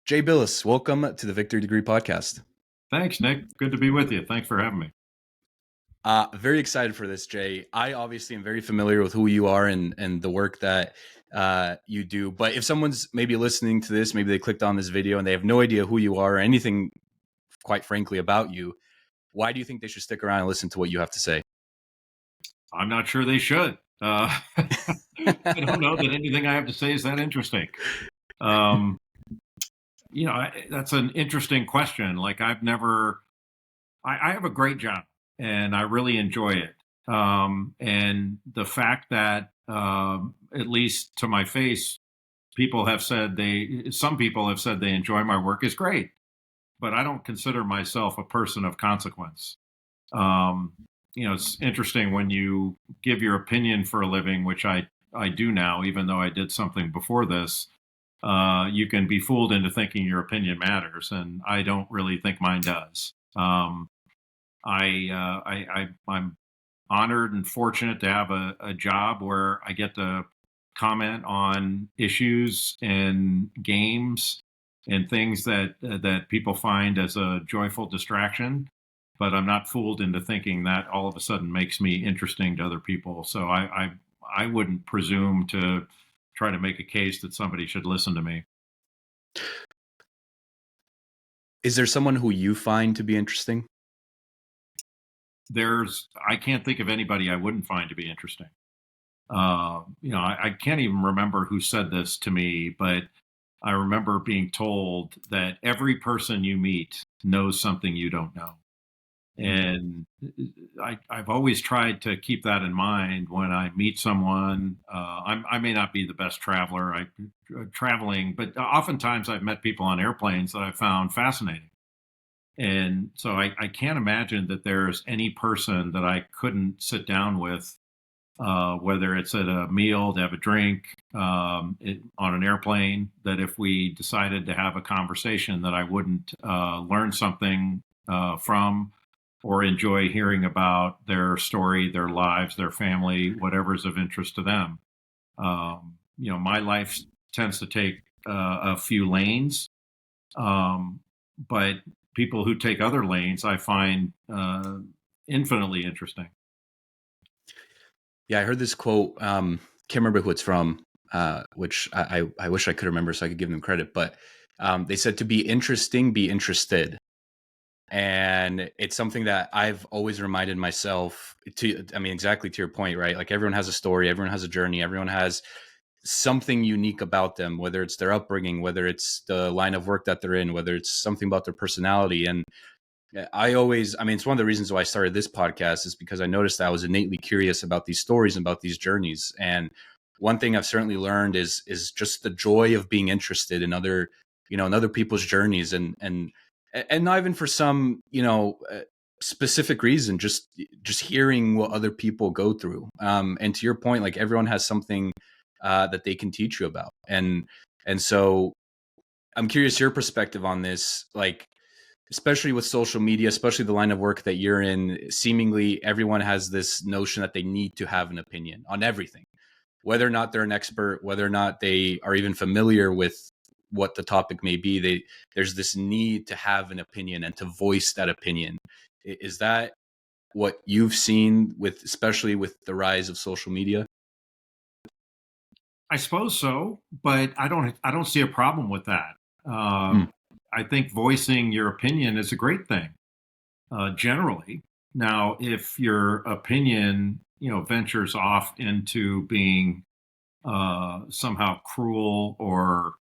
Jay BILAS, welcome to the Victory Degree Podcast. Thanks, Nick. Good to be with you. Thanks for having me. Very excited for this, Jay. I obviously am very familiar with who you are and the work that you do. But if someone's maybe listening to this, maybe they clicked on this video and they have no idea who you are or anything, quite frankly, about you, why do you think they should stick around and listen to what you have to say? I'm not sure they should. I don't know that anything I have to say is that interesting. Um, that's an interesting question. Like I have a great job and I really enjoy it. And the fact that, at least to my face, some people have said they enjoy my work is great, but I don't consider myself a person of consequence. Um, it's interesting when you give your opinion for a living, which I do now, even though I did something before this. You can be fooled into thinking your opinion matters, and I don't really think mine does. I'm honored and fortunate to have a job where I get to comment on issues and games and things that people find as a joyful distraction. But I'm not fooled into thinking that all of a sudden makes me interesting to other people. So I wouldn't presume to try to make a case that somebody should listen to me. Is there someone who you find to be interesting? I can't think of anybody I wouldn't find to be interesting. I can't even remember who said this to me, but I remember being told that every person you meet knows something you don't know. And I've always tried to keep that in mind when I meet someone. I may not be the best traveler, traveling, but oftentimes I've met people on airplanes that I found fascinating. And so I can't imagine that there's any person that I couldn't sit down with, whether it's at a meal, to have a drink, on an airplane, that if we decided to have a conversation that I wouldn't learn something from or enjoy hearing about their story, their lives, their family, whatever's of interest to them. My life tends to take a few lanes, but people who take other lanes I find infinitely interesting. Yeah, I heard this quote. Can't remember who it's from, which I wish I could remember so I could give them credit. But they said to be interesting, be interested. And it's something that I've always reminded myself exactly to your point, right? Like everyone has a story, everyone has a journey, everyone has something unique about them, whether it's their upbringing, whether it's the line of work that they're in, whether it's something about their personality. And it's one of the reasons why I started this podcast is because I noticed that I was innately curious about these stories and about these journeys. And one thing I've certainly learned is just the joy of being interested in other people's journeys and not even for some, specific reason, just hearing what other people go through. And to your point, like everyone has something that they can teach you about. And so I'm curious your perspective on this, like, especially with social media, especially the line of work that you're in, seemingly everyone has this notion that they need to have an opinion on everything, whether or not they're an expert, whether or not they are even familiar with what the topic may be. There's this need to have an opinion and to voice that opinion. Is that what you've seen especially with the rise of social media? I suppose so, but I don't see a problem with that. I think voicing your opinion is a great thing, generally. Now, if your opinion, ventures off into being somehow cruel or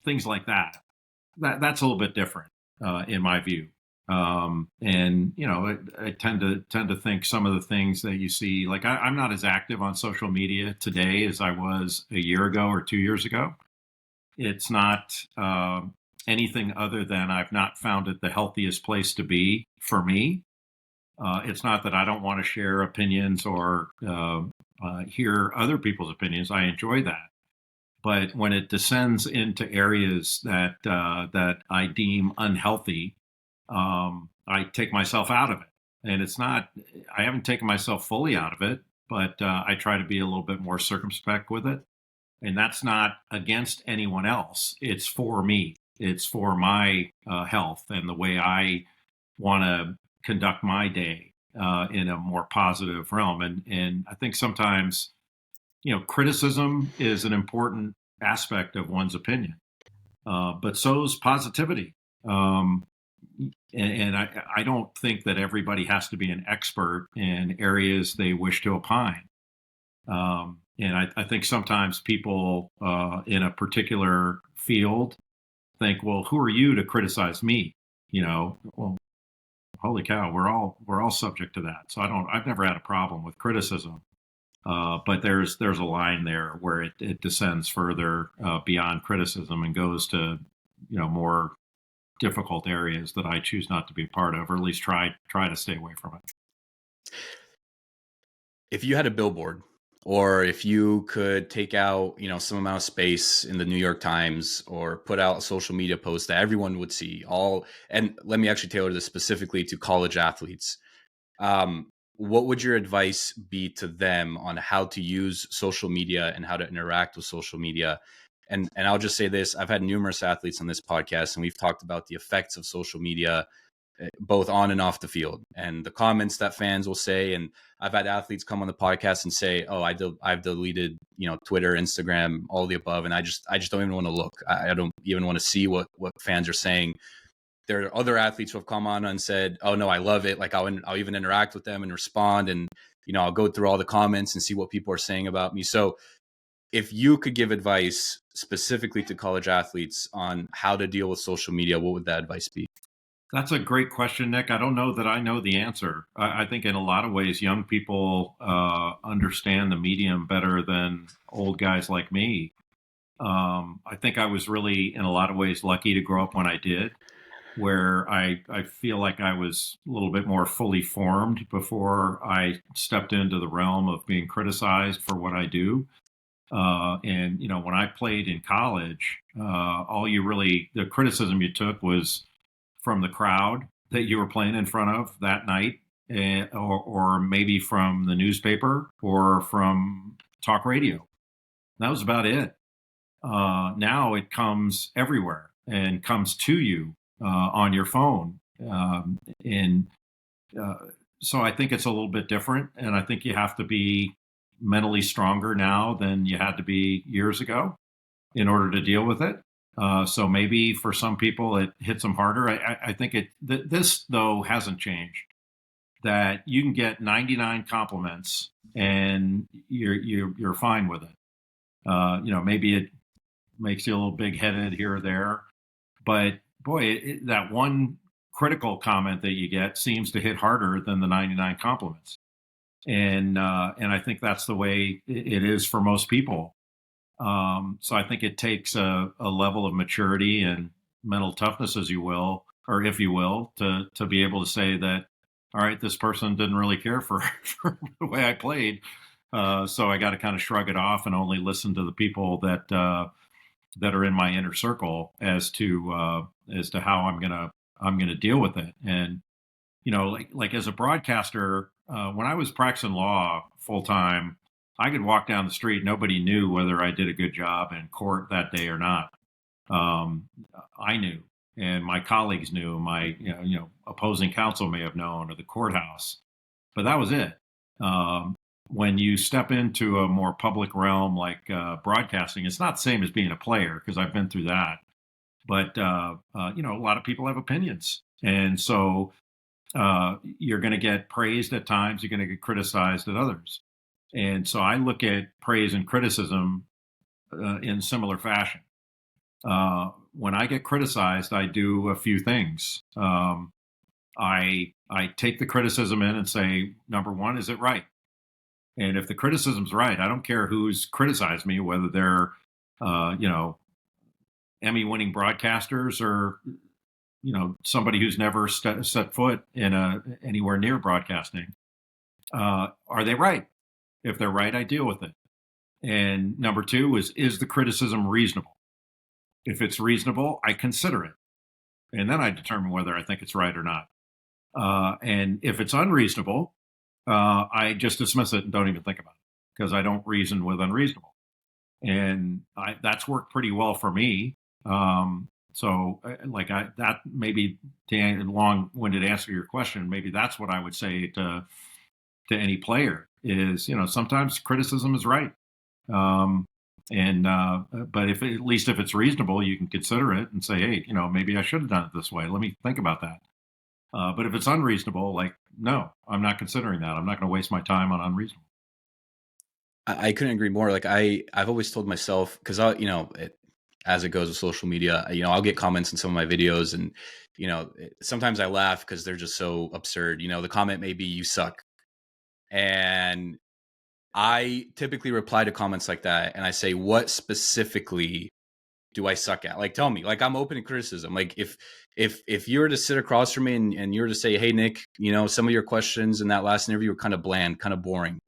things like that's a little bit different, in my view. I tend to think some of the things that you see, like I'm not as active on social media today as I was a year ago or 2 years ago. It's not anything other than I've not found it the healthiest place to be for me. It's not that I don't want to share opinions or hear other people's opinions. I enjoy that. But when it descends into areas that I deem unhealthy, I take myself out of it. And I haven't taken myself fully out of it, but I try to be a little bit more circumspect with it. And that's not against anyone else. It's for me. It's for my health and the way I want to conduct my day in a more positive realm. And I think sometimes, criticism is an important aspect of one's opinion, but so is positivity. Um, and I don't think that everybody has to be an expert in areas they wish to opine. And I think sometimes people in a particular field think, well, who are you to criticize me? Well, holy cow, we're all subject to that. So I've never had a problem with criticism. But there's a line there where it descends further beyond criticism and goes to more difficult areas that I choose not to be a part of, or at least try to stay away from it. If you had a billboard, or if you could take out, some amount of space in the New York Times, or put out a social media post that everyone would see, and let me actually tailor this specifically to college athletes. What would your advice be to them on how to use social media and how to interact with social media? And I'll just say this: I've had numerous athletes on this podcast, and we've talked about the effects of social media, both on and off the field, and the comments that fans will say. And I've had athletes come on the podcast and say, "Oh, I've deleted, Twitter, Instagram, all the above, and I just don't even want to look. I don't even want to see what fans are saying." There are other athletes who have come on and said, "Oh no, I love it. Like I'll even interact with them and respond, and I'll go through all the comments and see what people are saying about me." So, if you could give advice specifically to college athletes on how to deal with social media, what would that advice be? That's a great question, Nick. I don't know that I know the answer. I think in a lot of ways, young people understand the medium better than old guys like me. I think I was really, in a lot of ways, lucky to grow up when I did, where I feel like I was a little bit more fully formed before I stepped into the realm of being criticized for what I do. And when I played in college, the criticism you took was from the crowd that you were playing in front of that night, or maybe from the newspaper or from talk radio. That was about it. Now it comes everywhere and comes to you on your phone. And uh, so I think it's a little bit different. And I think you have to be mentally stronger now than you had to be years ago in order to deal with it. So maybe for some people it hits them harder. I think this though hasn't changed. That you can get 99 compliments and you're fine with it. Maybe it makes you a little big headed here or there, but boy, that one critical comment that you get seems to hit harder than the 99 compliments. And I think that's the way it is for most people. So I think it takes a level of maturity and mental toughness, as you will, or if you will, to be able to say that, all right, this person didn't really care for, for the way I played, so I got to kind of shrug it off and only listen to the people that are in my inner circle as to how I'm gonna deal with it. And like as a broadcaster, when I was practicing law full time, I could walk down the street. Nobody knew whether I did a good job in court that day or not. Um, I knew, and my colleagues knew. My opposing counsel may have known, or the courthouse, but that was it. Um, when you step into a more public realm like broadcasting, it's not the same as being a player because I've been through that. But a lot of people have opinions, and so you're going to get praised at times. You're going to get criticized at others. And so I look at praise and criticism in similar fashion. When I get criticized, I do a few things. I take the criticism in and say, number one, is it right? And if the criticism's right, I don't care who's criticized me, whether they're Emmy-winning broadcasters or somebody who's never set foot in anywhere near broadcasting. Are they right? If they're right, I deal with it. And number two is the criticism reasonable? If it's reasonable, I consider it. And then I determine whether I think it's right or not. And if it's unreasonable, I just dismiss it and don't even think about it because I don't reason with unreasonable. And that's worked pretty well for me. So, that maybe to long-winded answer your question, maybe that's what I would say to any player is, sometimes criticism is right. Um, and but if at least if it's reasonable, you can consider it and say, hey, maybe I should have done it this way. Let me think about that. But if it's unreasonable, like, no, I'm not considering that. I'm not going to waste my time on unreasonable. I couldn't agree more. Like I've always told myself, because as it goes with social media, I'll get comments in some of my videos, and sometimes I laugh because they're just so absurd. The comment may be "you suck," and I typically reply to comments like that, and I say, "What specifically do I suck at? Like, tell me." Like, I'm open to criticism. Like, if you were to sit across from me and you were to say, "Hey, Nick, some of your questions in that last interview were kind of bland, kind of boring.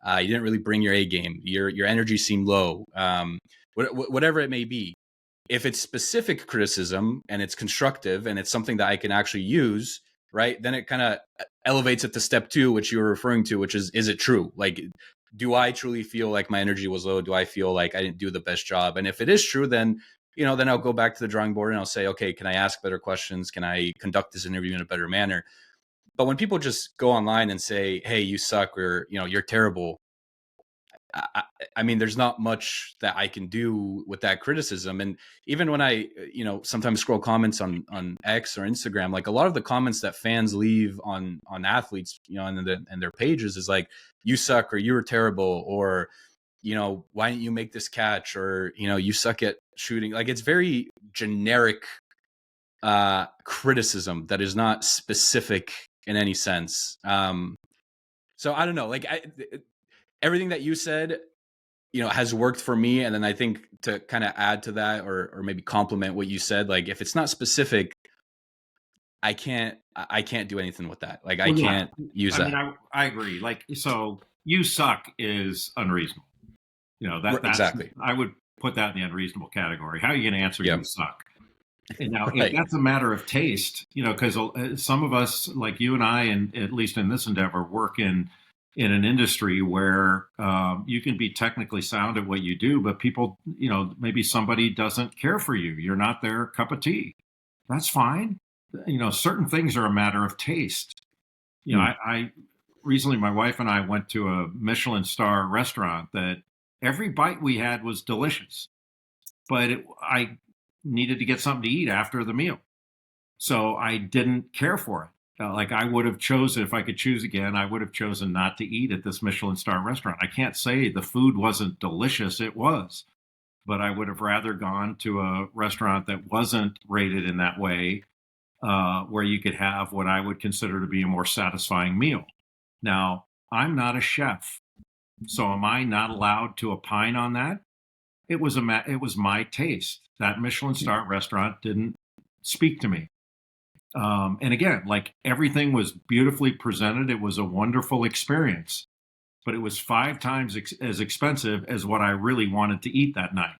You didn't really bring your A game. Your energy seemed low. Whatever it may be. If it's specific criticism and it's constructive and it's something that I can actually use, right? Then it kind of elevates it to step two, which you were referring to, which is it true? Like, do I truly feel like my energy was low? Do I feel like I didn't do the best job? And if it is true, then then I'll go back to the drawing board and I'll say, okay, can I ask better questions? Can I conduct this interview in a better manner? But when people just go online and say, hey, you suck, or you're terrible, I, I mean, there's not much that I can do with that criticism. And even when I, sometimes scroll comments on X or Instagram, like a lot of the comments that fans leave on athletes, and their pages is like, you suck, or you were terrible, or why didn't you make this catch, or you suck at shooting. Like, it's very generic criticism that is not specific in any sense. So I don't know. Like, everything that you said, has worked for me. And then I think to kind of add to that, or maybe complement what you said, like, if it's not specific, I can't do anything with that. Like, I Well, yeah. can't use I mean, that. I agree. Like, so you suck is unreasonable. That's Exactly. I would put that in the unreasonable category. How are you going to answer Yeah. you suck? And now, if Right. that's a matter of taste, because some of us, like you and I, and at least in this endeavor, work in an industry where you can be technically sound at what you do, but people, maybe somebody doesn't care for you. You're not their cup of tea. That's fine. Certain things are a matter of taste. Hmm. I recently, my wife and I went to a Michelin star restaurant that every bite we had was delicious, but I needed to get something to eat after the meal. So I didn't care for it. Like, I would have chosen, if I could choose again, I would have chosen not to eat at this Michelin star restaurant. I can't say the food wasn't delicious. It was, but I would have rather gone to a restaurant that wasn't rated in that way, where you could have what I would consider to be a more satisfying meal. Now, I'm not a chef, so am I not allowed to opine on that? It was my taste. That Michelin star restaurant didn't speak to me. And again, like, everything was beautifully presented. It was a wonderful experience, but it was five times as expensive as what I really wanted to eat that night.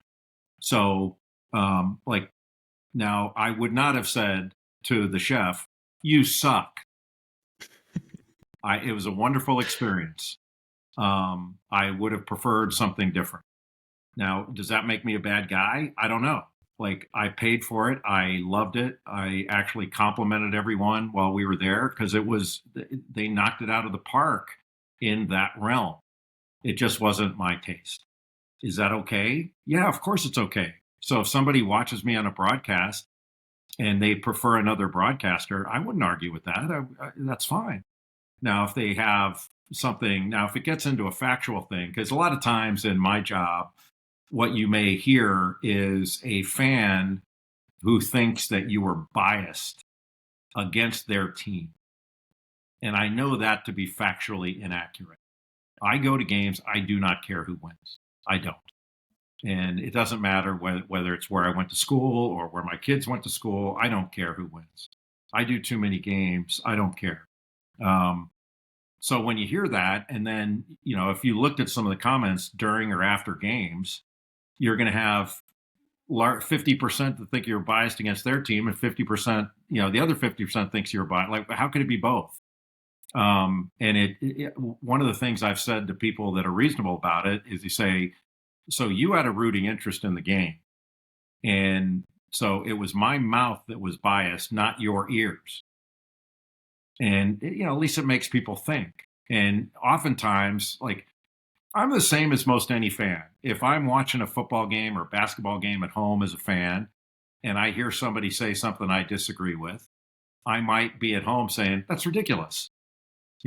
So, like, now I would not have said to the chef, "You suck." It was a wonderful experience. I would have preferred something different. Now, does that make me a bad guy? I don't know. Like, I paid for it. I loved it. I actually complimented everyone while we were there because they knocked it out of the park in that realm. It just wasn't my taste. Is that okay? Yeah, of course it's okay. So if somebody watches me on a broadcast and they prefer another broadcaster, I wouldn't argue with that. That's fine. Now, if they have something, now if it gets into a factual thing, because a lot of times in my job, what you may hear is a fan who thinks that you are biased against their team. And I know that to be factually inaccurate. I go to games, I do not care who wins. I don't. And it doesn't matter whether it's where I went to school or where my kids went to school. I don't care who wins. I do too many games. I don't care. Um, so when you hear that, and then, if you looked at some of the comments during or after games, you're going to have 50% that think you're biased against their team, and 50%, the other 50% thinks you're biased. Like, how could it be both? And one of the things I've said to people that are reasonable about it is, you say, so you had a rooting interest in the game, and So it was my mouth that was biased, not your ears. And, at least it makes people think. And oftentimes, like, I'm the same as most any fan. If I'm watching a football game or basketball game at home as a fan, and I hear somebody say something I disagree with, I might be at home saying, that's ridiculous.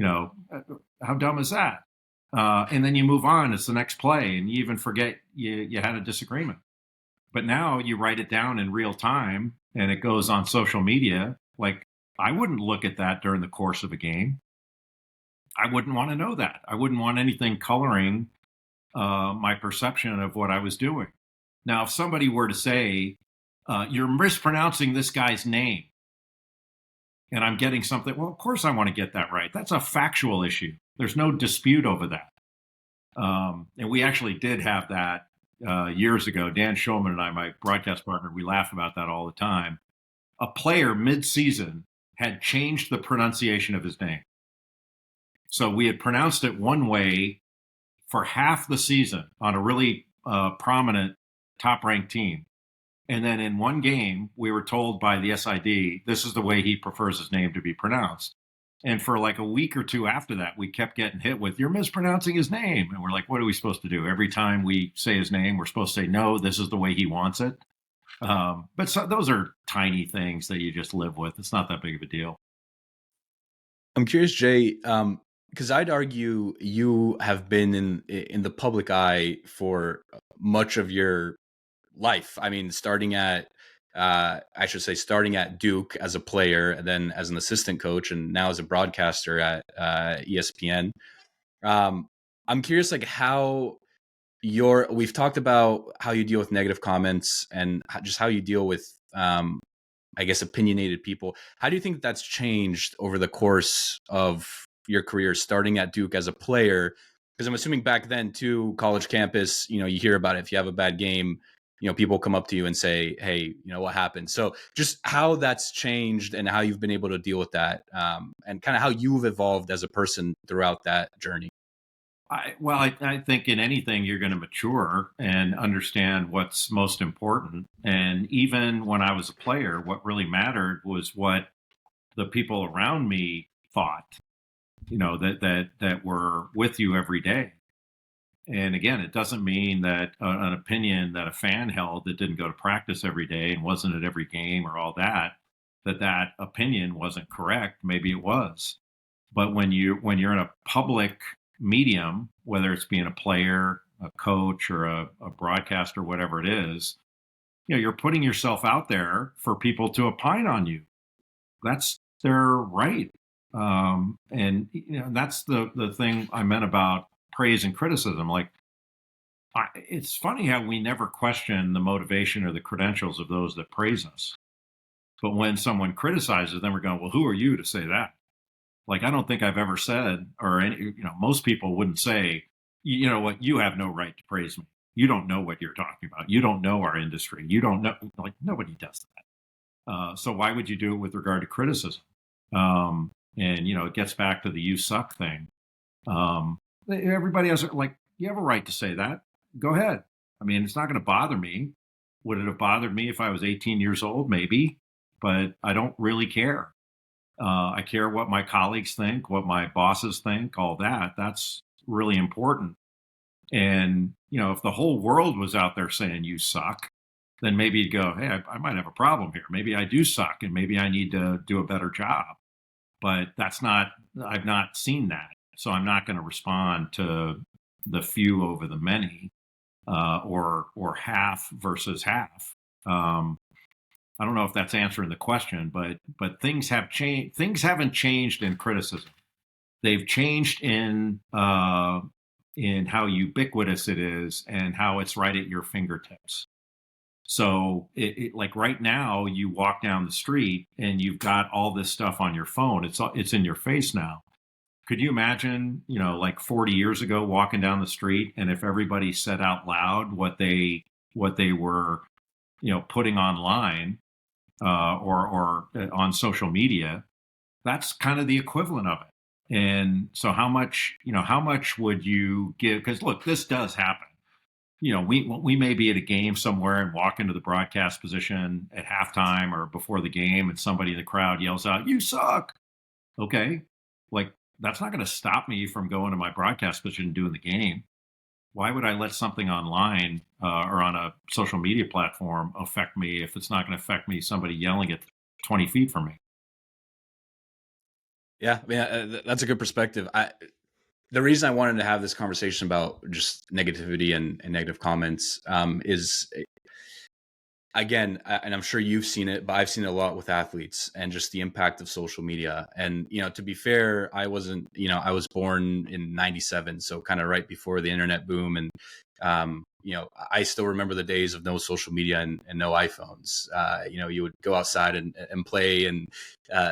How dumb is that? And then you move on. It's the next play, and you even forget you had a disagreement. But now you write it down in real time, and it goes on social media. Like, I wouldn't look at that during the course of a game. I wouldn't want to know that. I wouldn't want anything coloring my perception of what I was doing. Now, if somebody were to say, you're mispronouncing this guy's name, and I'm getting something, well, of course I want to get that right. That's a factual issue. There's no dispute over that. And we actually did have that years ago. Dan Schulman and I, my broadcast partner, we laugh about that all the time. A player mid-season had changed the pronunciation of his name. So we had pronounced it one way for half the season on a really prominent top-ranked team. And then in one game, we were told by the SID, this is the way he prefers his name to be pronounced. And for like a week or two after that, we kept getting hit with, you're mispronouncing his name. And we're like, what are we supposed to do? Every time we say his name, we're supposed to say, no, this is the way he wants it. But those are tiny things that you just live with. It's not that big of a deal. I'm curious, Jay, because I'd argue you have been in the public eye for much of your life. I mean, starting at Duke as a player, and then as an assistant coach, and now as a broadcaster at ESPN. I'm curious, like, we've talked about how you deal with negative comments and just how you deal with, I guess, opinionated people. How do you think that's changed over the course of your career, starting at Duke as a player? Because I'm assuming back then, too, college campus, you hear about it. If you have a bad game, people come up to you and say, hey, what happened? So just how that's changed and how you've been able to deal with that, and kind of how you've evolved as a person throughout that journey. I think in anything you're going to mature and understand what's most important. And even when I was a player, what really mattered was what the people around me thought, that were with you every day. And again, it doesn't mean that an opinion that a fan held that didn't go to practice every day and wasn't at every game or all that, that opinion wasn't correct. Maybe it was. But when you're in a public medium, whether it's being a player, a coach, or a broadcaster, whatever it is, you're putting yourself out there for people to opine on you. That's their right. And that's the thing I meant about praise and criticism. Like, it's funny how we never question the motivation or the credentials of those that praise us. But when someone criticizes, then we're going, well, who are you to say that? Like, I don't think I've ever said, or most people wouldn't say, you know what, you have no right to praise me. You don't know what you're talking about. You don't know our industry. You don't know, like, nobody does that. So why would you do it with regard to criticism? And, it gets back to the you suck thing. Everybody has, like, you have a right to say that. Go ahead. I mean, it's not going to bother me. Would it have bothered me if I was 18 years old? Maybe, but I don't really care. I care what my colleagues think, what my bosses think, all that. That's really important. And, if the whole world was out there saying you suck, then maybe you'd go, hey, I might have a problem here. Maybe I do suck and maybe I need to do a better job. But I've not seen that. So I'm not going to respond to the few over the many, or half versus half. I don't know if that's answering the question, but things have changed. Things haven't changed in criticism. They've changed in how ubiquitous it is and how it's right at your fingertips. So like right now, you walk down the street and you've got all this stuff on your phone. It's in your face now. Could you imagine, like 40 years ago, walking down the street, and if everybody said out loud what they were, putting online, or on social media, that's kind of the equivalent of it. And so how much would you give? Because look, this does happen. we may be at a game somewhere and walk into the broadcast position at halftime or before the game, and somebody in the crowd yells out, "You suck." Okay, like that's not going to stop me from going to my broadcast position and doing the game. Why would I let something online or on a social media platform affect me if it's not going to affect me? Somebody yelling at 20 feet from me. Yeah, I mean, that's a good perspective. The reason I wanted to have this conversation about just negativity and negative comments is, again, and I'm sure you've seen it, but I've seen it a lot with athletes and just the impact of social media. And, to be fair, I wasn't, I was born in 97. So kind of right before the internet boom. And, I still remember the days of no social media and no iPhones. You would go outside and play and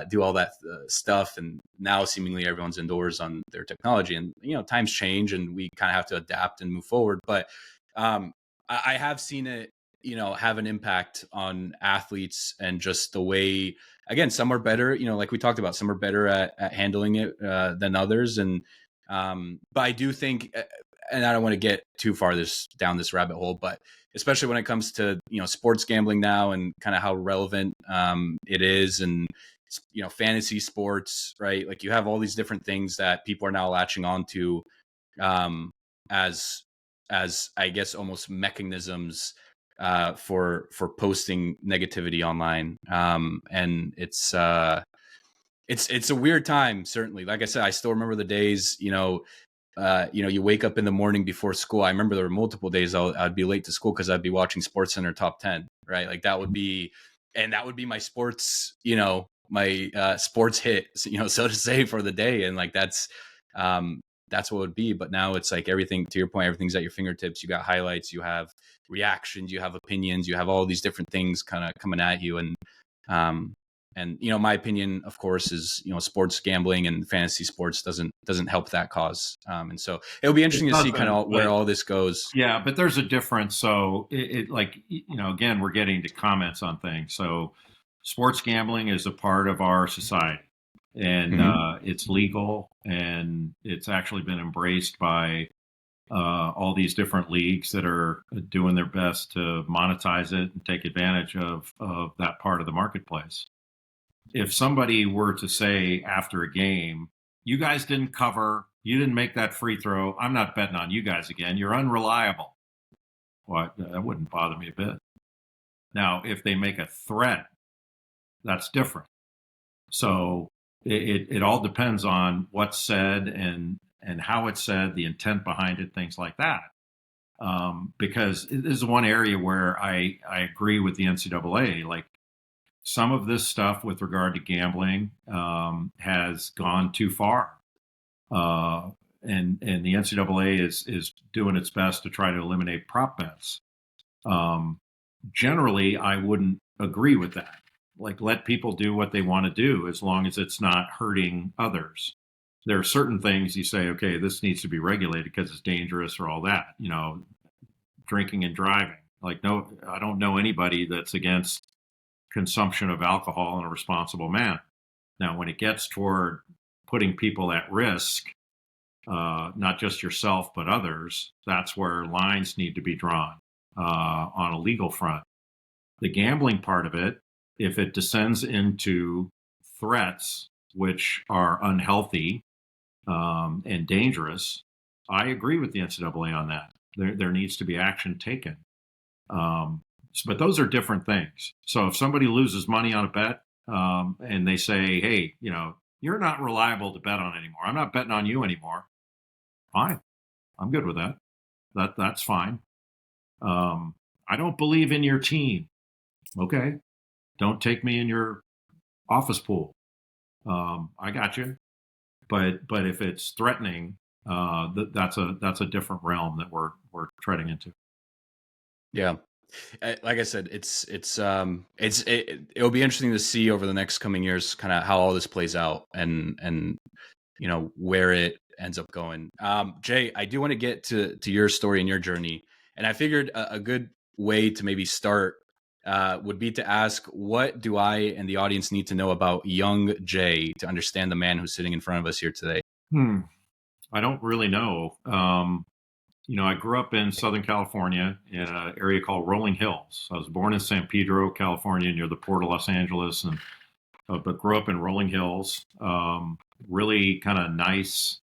do all that stuff. And now seemingly everyone's indoors on their technology, and, times change and we kind of have to adapt and move forward. But I have seen it, have an impact on athletes, and just the way, again, some are better, like we talked about, some are better at handling it than others. And but I do think, and I don't want to get too far down this rabbit hole, but especially when it comes to, sports gambling now and kind of how relevant it is, and, fantasy sports, right? Like, you have all these different things that people are now latching onto um, as I guess almost mechanisms for posting negativity online. And it's a weird time, certainly. Like I said, I still remember the days, you wake up in the morning before school. I remember there were multiple days I'd be late to school because I'd be watching Sports Center Top 10, right? Like that would be my sports, my sports hit, so to say, for the day. And like that's what it would be. But now it's like everything, to your point, everything's at your fingertips. You got highlights, you have reactions, you have opinions, you have all these different things kind of coming at you. Um, and my opinion, of course, is sports gambling and fantasy sports doesn't help that cause. And so it'll be It interesting to see kind doesn't, of where all this goes. yeah, but there's a difference. So like, again, we're getting to comments on things. So sports gambling is a part of our society, and Hmm. it's legal, and it's actually been embraced by all these different leagues that are doing their best to monetize it and take advantage of that part of the marketplace. If somebody were to say after a game, "You guys didn't cover, you didn't make that free throw, I'm not betting on you guys again, you're unreliable," well, that wouldn't bother me a bit. Now, if they make a threat, that's different. So it all depends on what's said and how it's said, the intent behind it, things like that. Because this is one area where I agree with the NCAA. Like, some of this stuff with regard to gambling has gone too far, and the NCAA is doing its best to try to eliminate prop bets. Um, Generally, I wouldn't agree with that. Like, let people do what they want to do as long as it's not hurting others. There are certain things you say, okay, this needs to be regulated because it's dangerous or all that. Drinking and driving. Like, no, I don't know anybody that's against consumption of alcohol in a responsible manner. Now, when it gets toward putting people at risk, not just yourself, but others, that's where lines need to be drawn on a legal front. The gambling part of it, if it descends into threats, which are unhealthy and dangerous, I agree with the NCAA on that. There needs to be action taken. But those are different things. So if somebody loses money on a bet and they say, "Hey, you're not reliable to bet on anymore. I'm not betting on you anymore." Fine, I'm good with that. That's fine. I don't believe in your team. Okay, don't take me in your office pool. I got you. But if it's threatening, that's a different realm that we're treading into. Yeah. Like I said, it'll be interesting to see over the next coming years kind of how all this plays out, and where it ends up going. Jay, I do want to get to your story and your journey, and I figured a good way to maybe start would be to ask, what do I and the audience need to know about young Jay to understand the man who's sitting in front of us here today? Hmm. I don't really know. I grew up in Southern California in an area called Rolling Hills. I was born in San Pedro, California, near the Port of Los Angeles, and but grew up in Rolling Hills. Really kind of nice,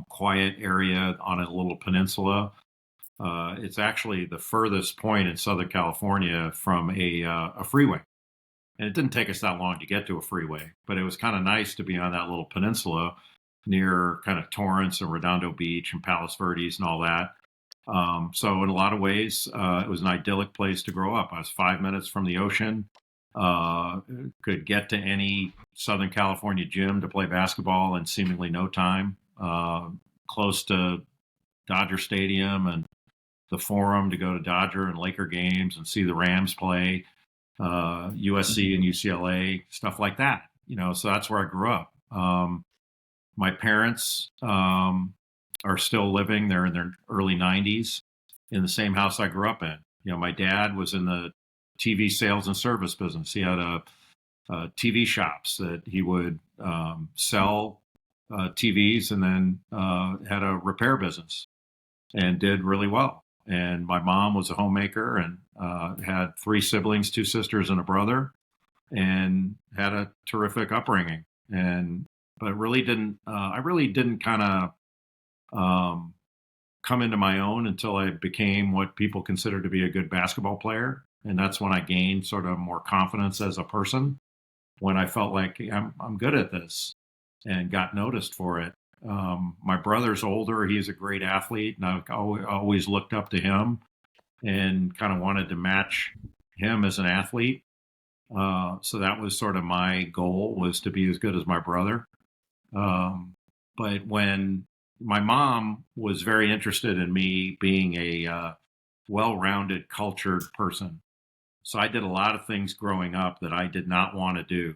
quiet area on a little peninsula. It's actually the furthest point in Southern California from a freeway. And it didn't take us that long to get to a freeway, but it was kind of nice to be on that little peninsula near kind of Torrance and Redondo Beach and Palos Verdes and all that. So in a lot of ways, it was an idyllic place to grow up. I was 5 minutes from the ocean, could get to any Southern California gym to play basketball in seemingly no time, close to Dodger Stadium and the Forum to go to Dodger and Laker games and see the Rams play, USC and UCLA, stuff like that. So that's where I grew up. My parents are still living. They're in their early 90s in the same house I grew up in. My dad was in the TV sales and service business. He had a TV shops that he would sell TVs, and then had a repair business and did really well. And my mom was a homemaker and had three siblings, two sisters and a brother, and had a terrific upbringing. But really didn't I really didn't kind of come into my own until I became what people consider to be a good basketball player. And that's when I gained sort of more confidence as a person, when I felt like I'm good at this and got noticed for it. My brother's older. He's a great athlete, and I've always looked up to him and kind of wanted to match him as an athlete. So that was sort of my goal, was to be as good as my brother. But when my mom was very interested in me being a well-rounded, cultured person. So I did a lot of things growing up that I did not want to do.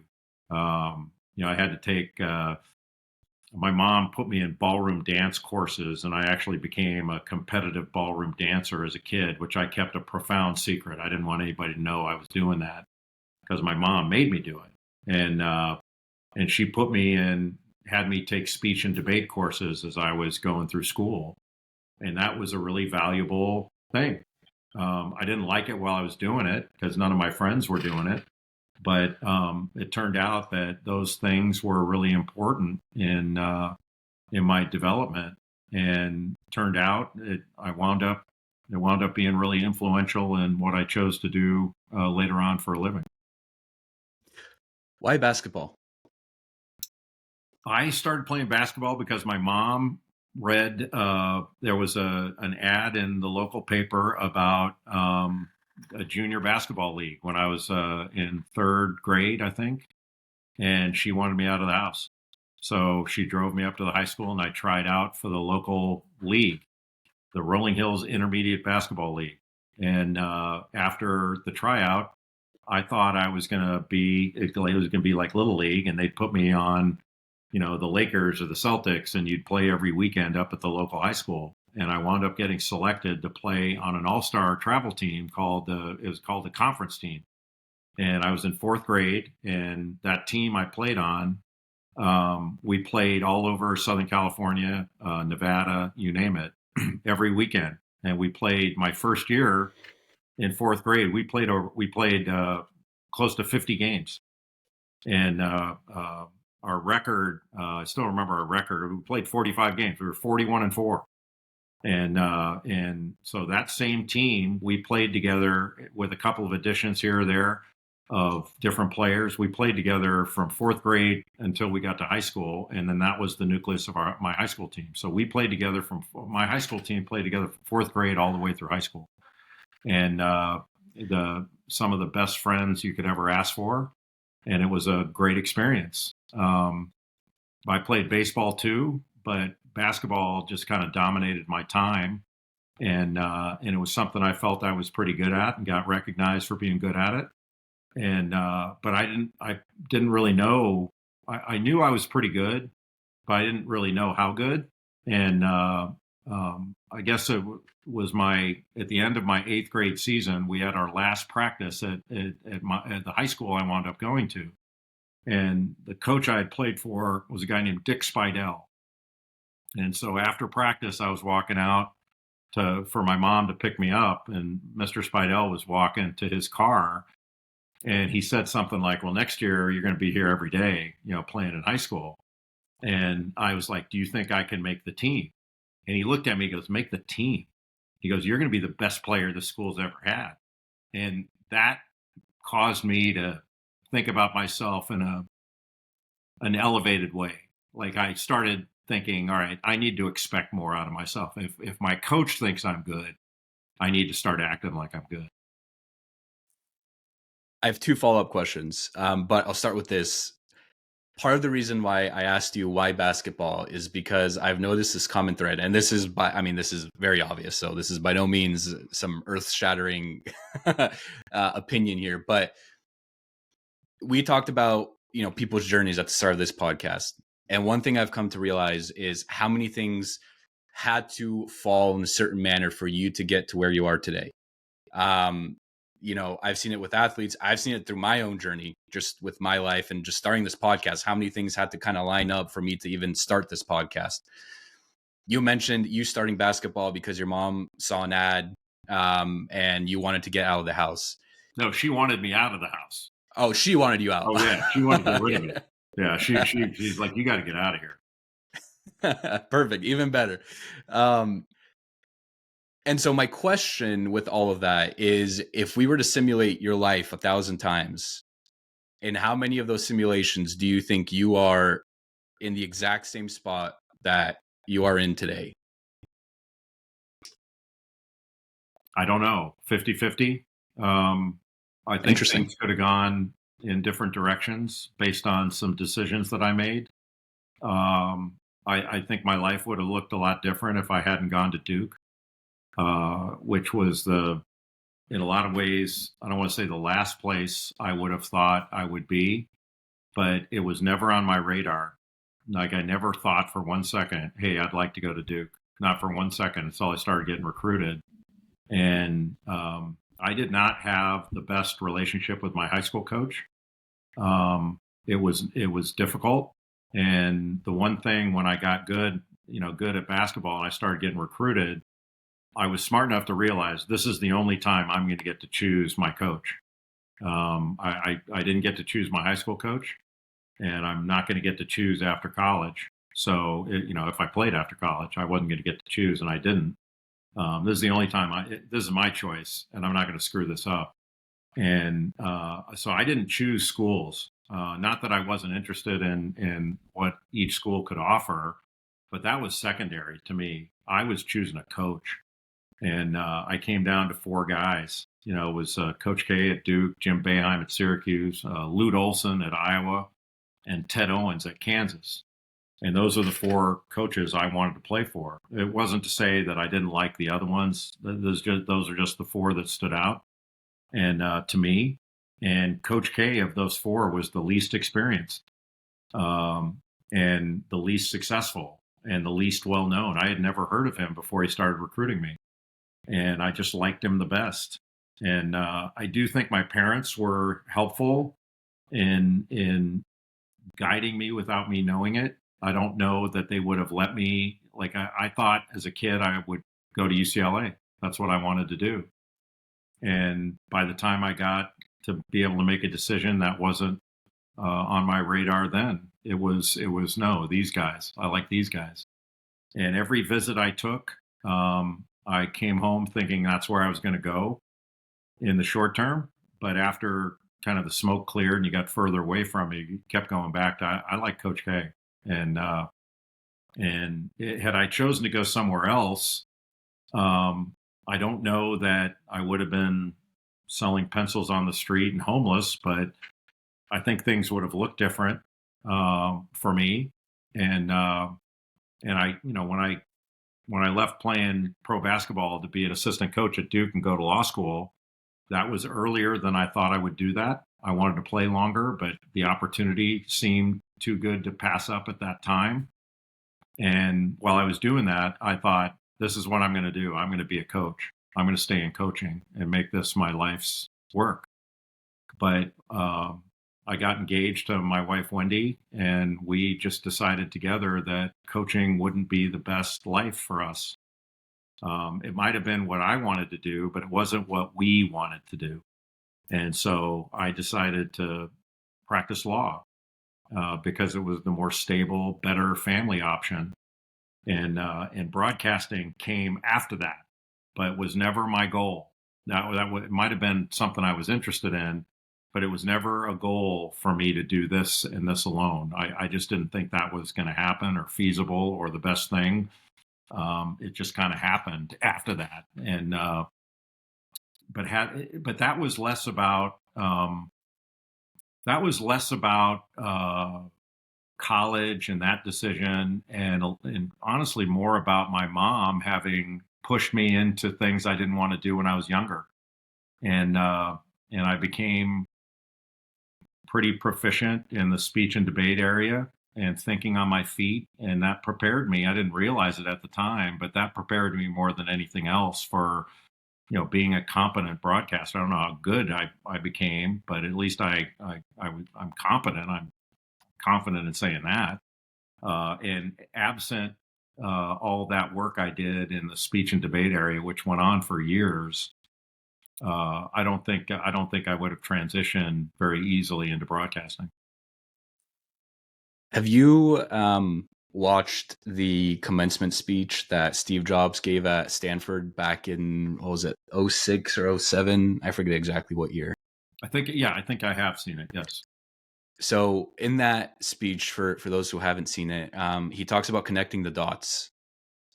I had to take, my mom put me in ballroom dance courses, and I actually became a competitive ballroom dancer as a kid, which I kept a profound secret. I didn't want anybody to know I was doing that because my mom made me do it. And she put me in, had me take speech and debate courses as I was going through school. And that was a really valuable thing. I didn't like it while I was doing it because none of my friends were doing it. But it turned out that those things were really important in my development. And turned out it wound up being really influential in what I chose to do later on for a living. Why basketball? I started playing basketball because my mom read, there was an ad in the local paper about a junior basketball league when I was in third grade, I think. And she wanted me out of the house. So she drove me up to the high school, and I tried out for the local league, the Rolling Hills Intermediate Basketball League. And after the tryout, I thought it was going to be like Little League, and they'd put me on, the Lakers or the Celtics, and you'd play every weekend up at the local high school. And I wound up getting selected to play on an all-star travel team it was called the conference team. And I was in fourth grade, and that team I played on, we played all over Southern California, Nevada, you name it, every weekend. And we played my first year in fourth grade. We played close to 50 games, and our record, I still remember our record. We played 45 games. We were 41-4. And so that same team, we played together with a couple of additions here or there of different players. We played together from fourth grade until we got to high school. And then that was the nucleus of my high school team. So we played together my high school team played together from fourth grade all the way through high school. And some of the best friends you could ever ask for. And it was a great experience. I played baseball too, but basketball just kind of dominated my time. And it was something I felt I was pretty good at and got recognized for being good at it. And but I didn't really know. I knew I was pretty good, but I didn't really know how good. And I guess it was at the end of my eighth grade season, we had our last practice at the high school I wound up going to. And the coach I had played for was a guy named Dick Spidell. And so after practice, I was walking out for my mom to pick me up, and Mr. Spidell was walking to his car, and he said something like, "Well, next year you're going to be here every day, playing in high school." And I was like, "Do you think I can make the team?" And he looked at me, he goes, "Make the team?" He goes, "You're going to be the best player the school's ever had." And that caused me to think about myself in an elevated way. Like, I started thinking, all right, I need to expect more out of myself. If my coach thinks I'm good, I need to start acting like I'm good. I have two follow-up questions, but I'll start with this. Part of the reason why I asked you why basketball is because I've noticed this common thread, and this is very obvious. So this is by no means some earth-shattering opinion here, but we talked about, people's journeys at the start of this podcast. And one thing I've come to realize is how many things had to fall in a certain manner for you to get to where you are today. Um, I've seen it with athletes. I've seen it through my own journey, just with my life and just starting this podcast. How many things had to kind of line up for me to even start this podcast? You mentioned you starting basketball because your mom saw an ad, and you wanted to get out of the house. No, she wanted me out of the house. Oh, she wanted you out. Oh yeah, she wanted to get rid of me. Okay. Yeah, she's like, "You got to get out of here." Perfect. Even better. Um, and so my question with all of that is, if we were to simulate your life 1,000 times, in how many of those simulations do you think you are in the exact same spot that you are in today? I don't know, 50-50. I think Interesting. things could have gone in different directions based on some decisions that I made. I think my life would have looked a lot different if I hadn't gone to Duke, which was in a lot of ways, I don't want to say the last place I would have thought I would be, but it was never on my radar. Like, I never thought for 1 second, hey, I'd like to go to Duke. Not for 1 second until I started getting recruited. And I did not have the best relationship with my high school coach. It was difficult. And the one thing, when I got good at basketball and I started getting recruited, I was smart enough to realize this is the only time I'm going to get to choose my coach. I didn't get to choose my high school coach, and I'm not going to get to choose after college. So, if I played after college, I wasn't going to get to choose, and I didn't. This is the only time this is my choice, and I'm not going to screw this up. And so I didn't choose schools. Not that I wasn't interested in what each school could offer, but that was secondary to me. I was choosing a coach, and I came down to four guys. It was Coach K at Duke, Jim Boeheim at Syracuse, Lute Olson at Iowa, and Ted Owens at Kansas. And those are the four coaches I wanted to play for. It wasn't to say that I didn't like the other ones. Those are just the four that stood out. And to me, and Coach K of those four was the least experienced, and the least successful, and the least well known. I had never heard of him before he started recruiting me, and I just liked him the best. And I do think my parents were helpful in guiding me without me knowing it. I don't know that they would have let me, like, I thought as a kid I would go to UCLA. That's what I wanted to do. And by the time I got to be able to make a decision, that wasn't on my radar then. It was no, these guys. I like these guys. And every visit I took, I came home thinking that's where I was going to go in the short term. But after kind of the smoke cleared and you got further away from me, you kept going back to, I like Coach K. And had I chosen to go somewhere else, I don't know that I would have been selling pencils on the street and homeless, but I think things would have looked different for me. And I, when I left playing pro basketball to be an assistant coach at Duke and go to law school, that was earlier than I thought I would do that. I wanted to play longer, but the opportunity seemed too good to pass up at that time. And while I was doing that, I thought, this is what I'm going to do. I'm going to be a coach. I'm going to stay in coaching and make this my life's work. But I got engaged to my wife, Wendy, and we just decided together that coaching wouldn't be the best life for us. It might have been what I wanted to do, but it wasn't what we wanted to do. And so I decided to practice law because it was the more stable, better family option. And broadcasting came after that, but it was never my goal. It might have been something I was interested in, but it was never a goal for me to do this and this alone. I just didn't think that was going to happen or feasible or the best thing. It just kind of happened after that, and but that was less about college and that decision, and honestly more about my mom having pushed me into things I didn't want to do when I was younger, and I became pretty proficient in the speech and debate area and thinking on my feet, and that prepared me. I didn't realize it at the time, but that prepared me more than anything else for being a competent broadcaster. I don't know how good I became, but at least I'm competent. I'm confident in saying that. And absent all that work I did in the speech and debate area, which went on for years, I don't think I would have transitioned very easily into broadcasting. Have you watched the commencement speech that Steve Jobs gave at Stanford back in, what was it, '06 or '07? I forget exactly what year. I think I have seen it. Yes. So in that speech, for those who haven't seen it, he talks about connecting the dots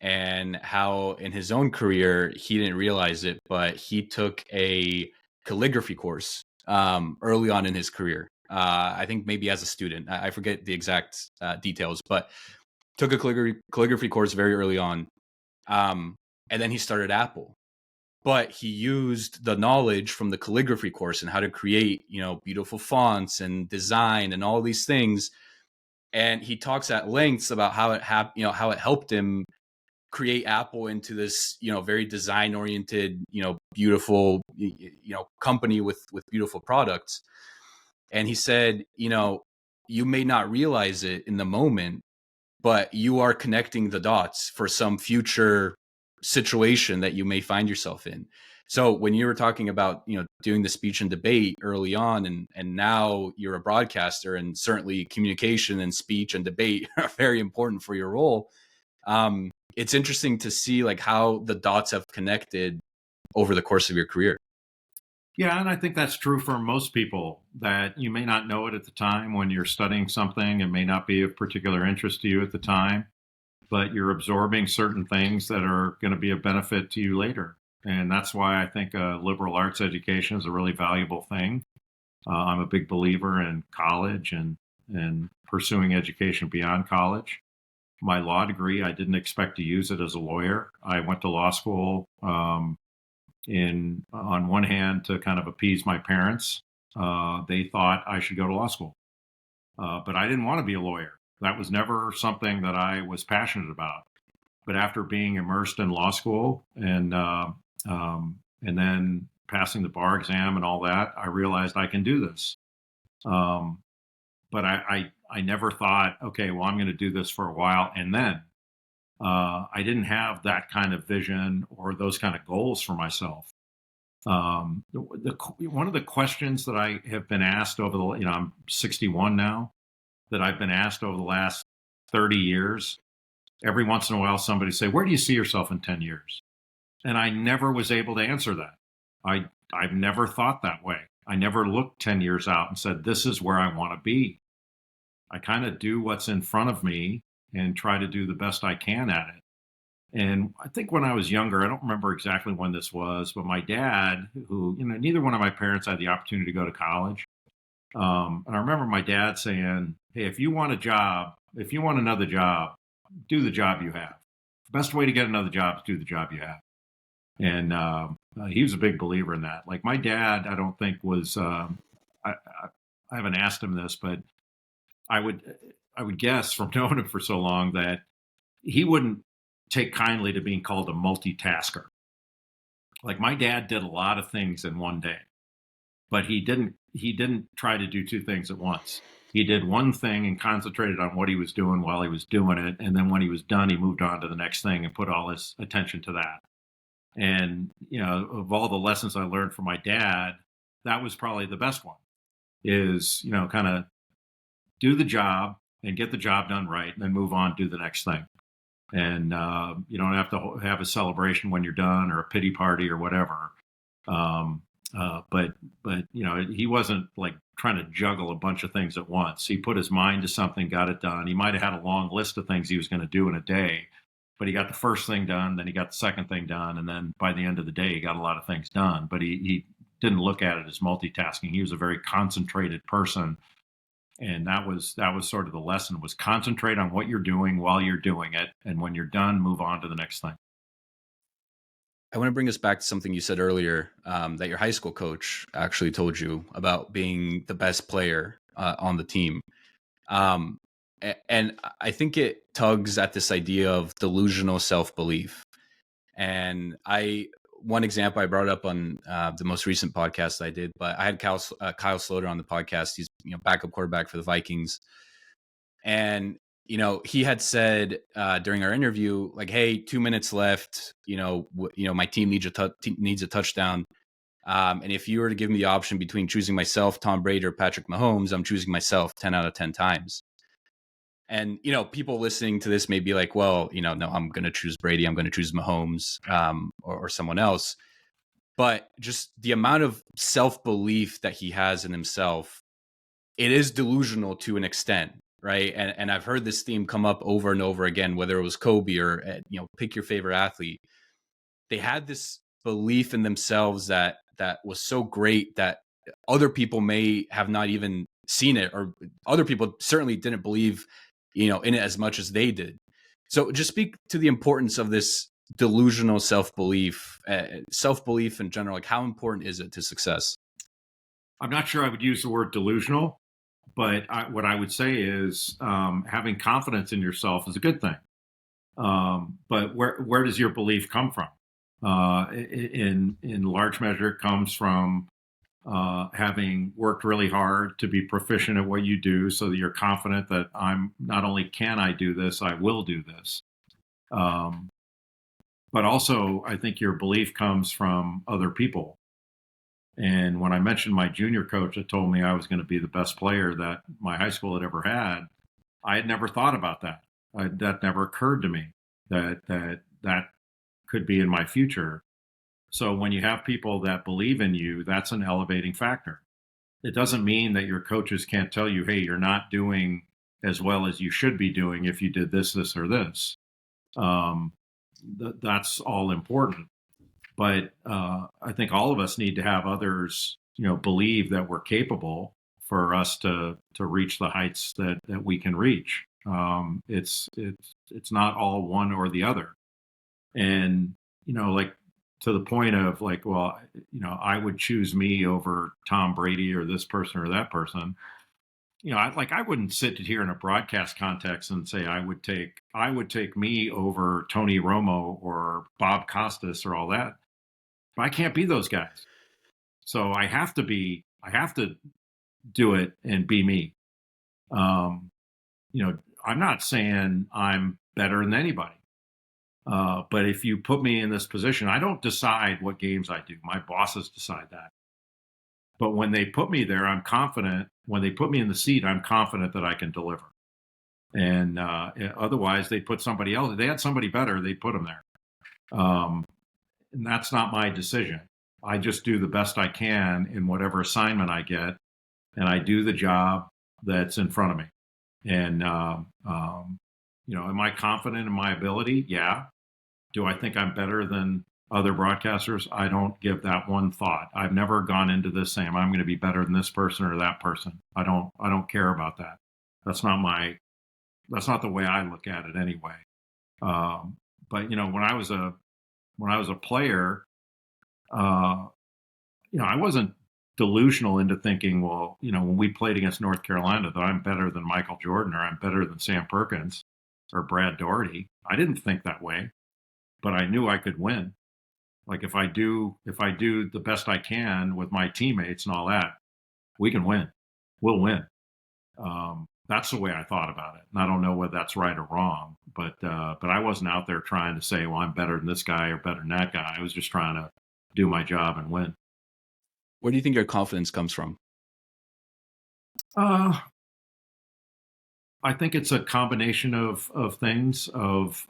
and how in his own career he didn't realize it, but he took a calligraphy course early on in his career. I think maybe as a student. I forget the exact details, but took a calligraphy course very early on, and then he started Apple. But he used the knowledge from the calligraphy course and how to create, beautiful fonts and design and all these things. And he talks at lengths about how how it helped him create Apple into this, very design oriented, beautiful, company with beautiful products. And he said, you may not realize it in the moment, but you are connecting the dots for some future situation that you may find yourself in. So when you were talking about, doing the speech and debate early on, and now you're a broadcaster, and certainly communication and speech and debate are very important for your role. It's interesting to see like how the dots have connected over the course of your career. Yeah, and I think that's true for most people, that you may not know it at the time when you're studying something. It may not be of particular interest to you at the time, but you're absorbing certain things that are going to be of benefit to you later. And that's why I think a liberal arts education is a really valuable thing. I'm a big believer in college and pursuing education beyond college. My law degree, I didn't expect to use it as a lawyer. I went to law school in on one hand to kind of appease my parents. They thought I should go to law school, but I didn't want to be a lawyer. That was never something that I was passionate about. But after being immersed in law school and then passing the bar exam and all that, I realized I can do this. Um, but I never thought, okay, well, I'm going to do this for a while, and then I didn't have that kind of vision or those kind of goals for myself. One of the questions that I have been asked over the, I'm 61 now, that I've been asked over the last 30 years, every once in a while somebody say, where do you see yourself in 10 years? And I never was able to answer that. I've never thought that way. I never looked 10 years out and said, this is where I want to be. I kind of do what's in front of me and try to do the best I can at it. And I think when I was younger, I don't remember exactly when this was, but my dad, who, neither one of my parents had the opportunity to go to college. And I remember my dad saying, hey, if you want a job, if you want another job, do the job you have. The best way to get another job is do the job you have. And he was a big believer in that. Like my dad, I don't think was, I haven't asked him this, but I would guess from knowing him for so long that he wouldn't take kindly to being called a multitasker. Like my dad did a lot of things in one day, but he didn't try to do two things at once. He did one thing and concentrated on what he was doing while he was doing it, and then when he was done, he moved on to the next thing and put all his attention to that. And, of all the lessons I learned from my dad, that was probably the best one is, kind of do the job and get the job done right and then move on, do the next thing. And you don't have to have a celebration when you're done or a pity party or whatever. Um, but he wasn't like trying to juggle a bunch of things at once. He put his mind to something, got it done. He might have had a long list of things he was going to do in a day, but he got the first thing done, then he got the second thing done, and then by the end of the day, he got a lot of things done. But he didn't look at it as multitasking. He was a very concentrated person, and that was sort of the lesson: was concentrate on what you're doing while you're doing it, and when you're done, move on to the next thing. I want to bring us back to something you said earlier, that your high school coach actually told you about being the best player on the team. Um, and I think it tugs at this idea of delusional self belief. And one example I brought up on the most recent podcast I did, but I had Kyle Sloter on the podcast. He's backup quarterback for the Vikings, and he had said during our interview, like, "Hey, 2 minutes left. My team needs a touchdown. And if you were to give me the option between choosing myself, Tom Brady, or Patrick Mahomes, I'm choosing myself 10 out of 10 times." And people listening to this may be like, "Well, no, I'm going to choose Brady. I'm going to choose Mahomes, or someone else." But just the amount of self belief that he has in himself, it is delusional to an extent, right? And I've heard this theme come up over and over again, whether it was Kobe or pick your favorite athlete. They had this belief in themselves that was so great that other people may have not even seen it, or other people certainly didn't believe in it as much as they did. So just speak to the importance of this delusional self-belief in general. Like, how important is it to success? I'm not sure I would use the word delusional, but what I would say is having confidence in yourself is a good thing. But where does your belief come from? In large measure, it comes from having worked really hard to be proficient at what you do, so that you're confident that I'm not only can I do this, I will do this. Um, but also, I think your belief comes from other people. And when I mentioned my junior coach that told me I was going to be the best player that my high school had ever had, I had never thought about that. That never occurred to me that could be in my future. So when you have people that believe in you, that's an elevating factor. It doesn't mean that your coaches can't tell you, hey, you're not doing as well as you should be doing if you did this, this, or this. Um, that's all important. But I think all of us need to have others, believe that we're capable for us to reach the heights that we can reach. It's not all one or the other. And like, to the point of like, well, I would choose me over Tom Brady or this person or that person. I wouldn't sit here in a broadcast context and say I would take me over Tony Romo or Bob Costas or all that. But I can't be those guys. So I have to do it and be me. Um, I'm not saying I'm better than anybody. But if you put me in this position, I don't decide what games I do. My bosses decide that. But when they put me there, I'm confident. When they put me in the seat, I'm confident that I can deliver. And otherwise, they put somebody else. If they had somebody better, they'd put them there. And that's not my decision. I just do the best I can in whatever assignment I get, and I do the job that's in front of me. And am I confident in my ability? Yeah. Do I think I'm better than other broadcasters? I don't give that one thought. I've never gone into this saying I'm going to be better than this person or that person. I don't care about that. That's not the way I look at it anyway. But when I was a player, I wasn't delusional into thinking, well, when we played against North Carolina, that I'm better than Michael Jordan or I'm better than Sam Perkins or Brad Daugherty. I didn't think that way, but I knew I could win. Like if I do the best I can with my teammates and all that, we can win. We'll win. That's the way I thought about it. And I don't know whether that's right or wrong, but I wasn't out there trying to say, well, I'm better than this guy or better than that guy. I was just trying to do my job and win. Where do you think your confidence comes from? Uh, I think it's a combination of things of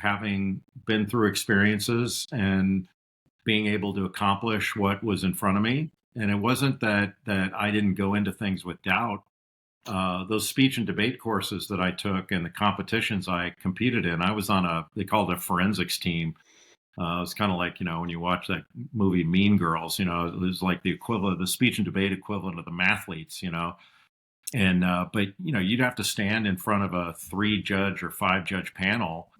having been through experiences and being able to accomplish what was in front of me. And it wasn't that I didn't go into things with doubt. Those speech and debate courses that I took and the competitions I competed in, I was on they called it a forensics team. It's kind of like, when you watch that movie Mean Girls, it was like the equivalent, the speech and debate equivalent of the mathletes. And but you'd have to stand in front of a 3 judge or 5 judge panel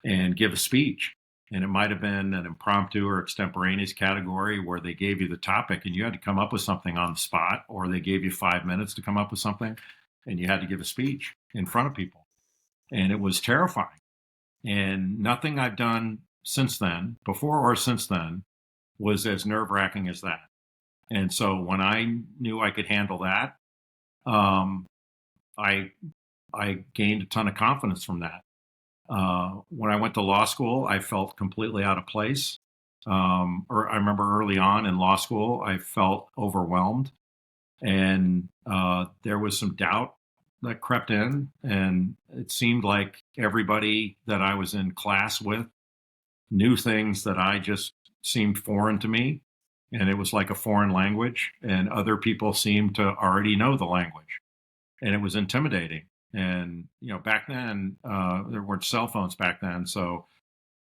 and give a speech. And it might have been an impromptu or extemporaneous category where they gave you the topic and you had to come up with something on the spot, or they gave you 5 minutes to come up with something and you had to give a speech in front of people. And it was terrifying. And nothing I've done since then, before or since then, was as nerve wracking as that. And so when I knew I could handle that, um, I I gained a ton of confidence from that. When I went to law school, I felt completely out of place. Or I remember early on in law school, I felt overwhelmed, and there was some doubt that crept in, and it seemed like everybody that I was in class with knew things that I just seemed foreign to me, and it was like a foreign language, and other people seemed to already know the language, and it was intimidating. And back then there weren't cell phones back then, so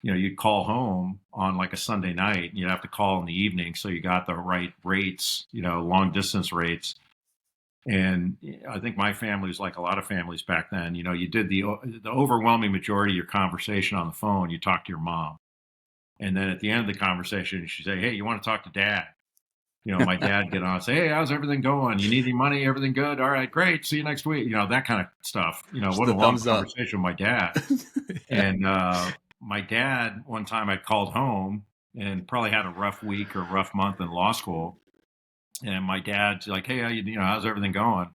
you'd call home on like a Sunday night, and you'd have to call in the evening so you got the right rates, long distance rates. And I think my family was like a lot of families back then. You did the overwhelming majority of your conversation on the phone. You talked to your mom, and then at the end of the conversation, she'd say, "Hey, you want to talk to Dad?" My dad would get on and say, "Hey, how's everything going? You need any money? Everything good? All right, great. See you next week." That kind of stuff. Just What a the long thumbs up. conversation with my dad. Yeah. And my dad, one time I called home and probably had a rough week or rough month in law school. And my dad's like, "Hey, how's everything going?"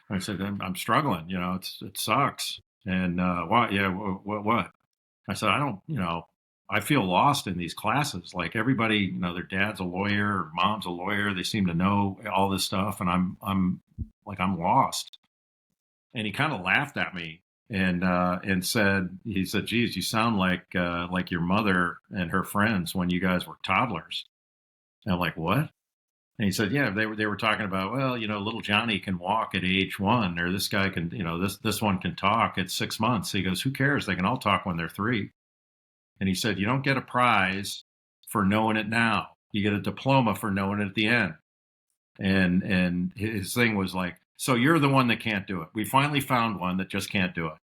I said, I'm struggling. It sucks." And what? Yeah, what? I said, I don't, I feel lost in these classes. Like everybody, their dad's a lawyer or mom's a lawyer. They seem to know all this stuff, and I'm like, I'm lost. And he kind of laughed at me and said, he said, "Geez, you sound like your mother and her friends when you guys were toddlers." And I'm like, "What?" And he said, "Yeah, they were talking about, well, little Johnny can walk at age 1, or this guy can, this one can talk at 6 months." He goes, "Who cares? They can all talk when they're 3." And he said, "You don't get a prize for knowing it now. You get a diploma for knowing it at the end." And his thing was like, "So you're the one that can't do it. We finally found one that just can't do it.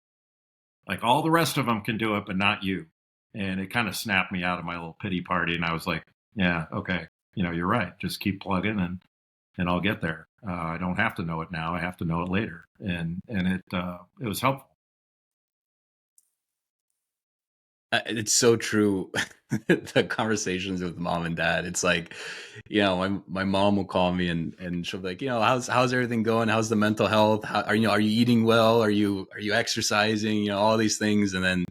Like all the rest of them can do it, but not you." And it kind of snapped me out of my little pity party. And I was like, "Yeah, okay. You're right. Just keep plugging and I'll get there. I don't have to know it now. I have to know it later." And it was helpful. It's so true. The conversations with mom and dad. It's like, my mom will call me and she'll be like, how's everything going? How's the mental health? How, are you eating well? Are you exercising? All these things. And then,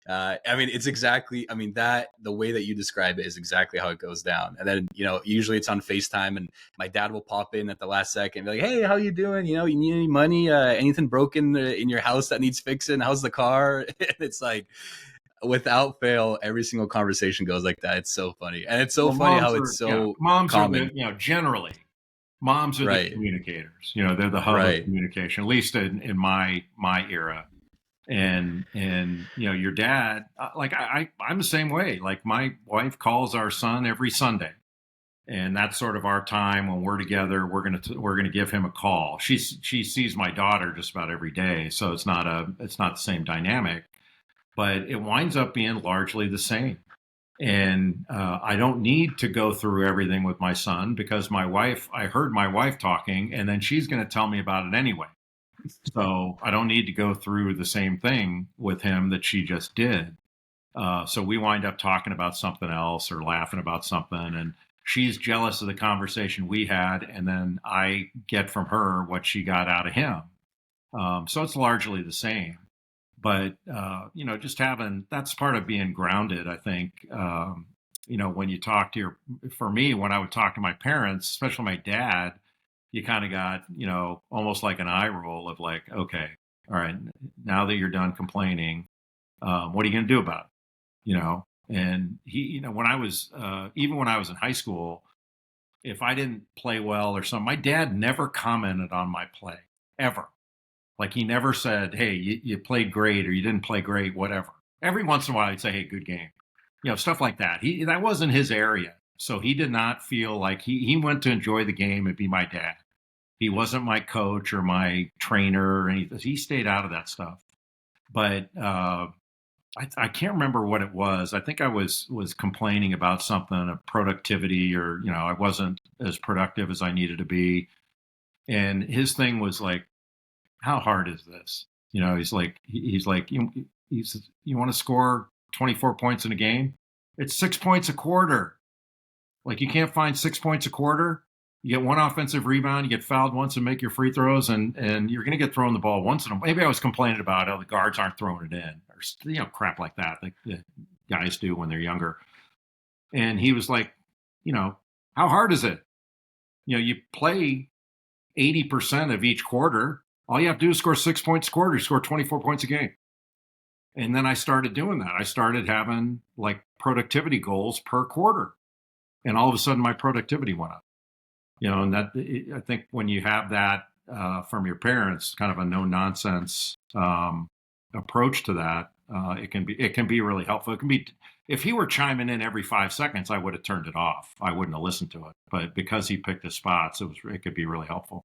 it's exactly, that the way that you describe it is exactly how it goes down. And then, usually it's on FaceTime and my dad will pop in at the last second, be like, "Hey, how you doing? You need any money? Anything broken in your house that needs fixing? How's the car?" And it's like, without fail, every single conversation goes like that. It's so funny. And it's so Well, funny how it's so moms are common. generally moms are the Right. communicators. They're the hub of Right. communication, at least in my era. And your dad, like I'm the same way. Like my wife calls our son every Sunday, and that's sort of our time when we're together. We're gonna give him a call. She sees my daughter just about every day, so it's not the same dynamic, but it winds up being largely the same. And I don't need to go through everything with my son because I heard my wife talking, and then she's going to tell me about it anyway. So I don't need to go through the same thing with him that she just did. So we wind up talking about something else or laughing about something, and she's jealous of the conversation we had, and then I get from her what she got out of him. So it's largely the same. But just having that's part of being grounded. I think when you talk to for me, when I would talk to my parents, especially my dad, you kind of got almost like an eye roll of like, okay, all right, now that you're done complaining, what are you going to do about it? And he, when I was even when I was in high school, if I didn't play well or something, my dad never commented on my play ever. Like he never said, "Hey, you played great," or "You didn't play great," whatever. Every once in a while, he'd say, "Hey, good game," stuff like that. That wasn't his area, so he did not feel like he went to enjoy the game and be my dad. He wasn't my coach or my trainer or anything. He stayed out of that stuff. But I can't remember what it was. I think I was complaining about something of productivity, or I wasn't as productive as I needed to be. And his thing was like, how hard is this? He's like, you want to score 24 points in a game? It's 6 points a quarter. Like you can't find 6 points a quarter. You get one offensive rebound, you get fouled once and make your free throws, and you're going to get thrown the ball once in a while. Maybe I was complaining about how the guards aren't throwing it in, or crap like that, like the guys do when they're younger. And he was like, how hard is it? You play 80% of each quarter. All you have to do is score 6 points a quarter. You score 24 points a game. And then I started doing that. I started having like productivity goals per quarter. And all of a sudden my productivity went up. And I think when you have that from your parents, kind of a no nonsense approach to that, it can be really helpful. It can be, if he were chiming in every 5 seconds, I would have turned it off. I wouldn't have listened to it. But because he picked his spots, it could be really helpful.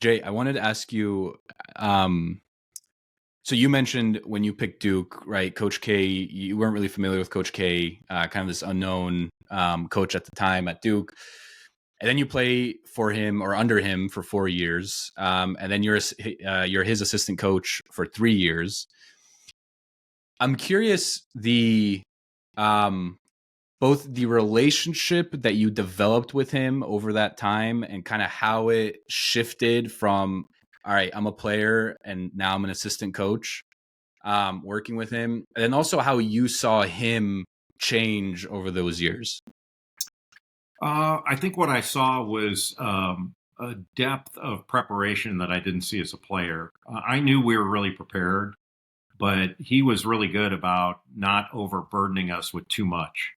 Jay, I wanted to ask you, so you mentioned when you picked Duke, right? Coach K, you weren't really familiar with Coach K, kind of this unknown coach at the time at Duke. And then you play for him or under him for 4 years, and then you're his assistant coach for 3 years. I'm curious both the relationship that you developed with him over that time and kind of how it shifted from, all right, I'm a player and now I'm an assistant coach, working with him, and then also how you saw him change over those years. I think what I saw was a depth of preparation that I didn't see as a player. I knew we were really prepared, but he was really good about not overburdening us with too much.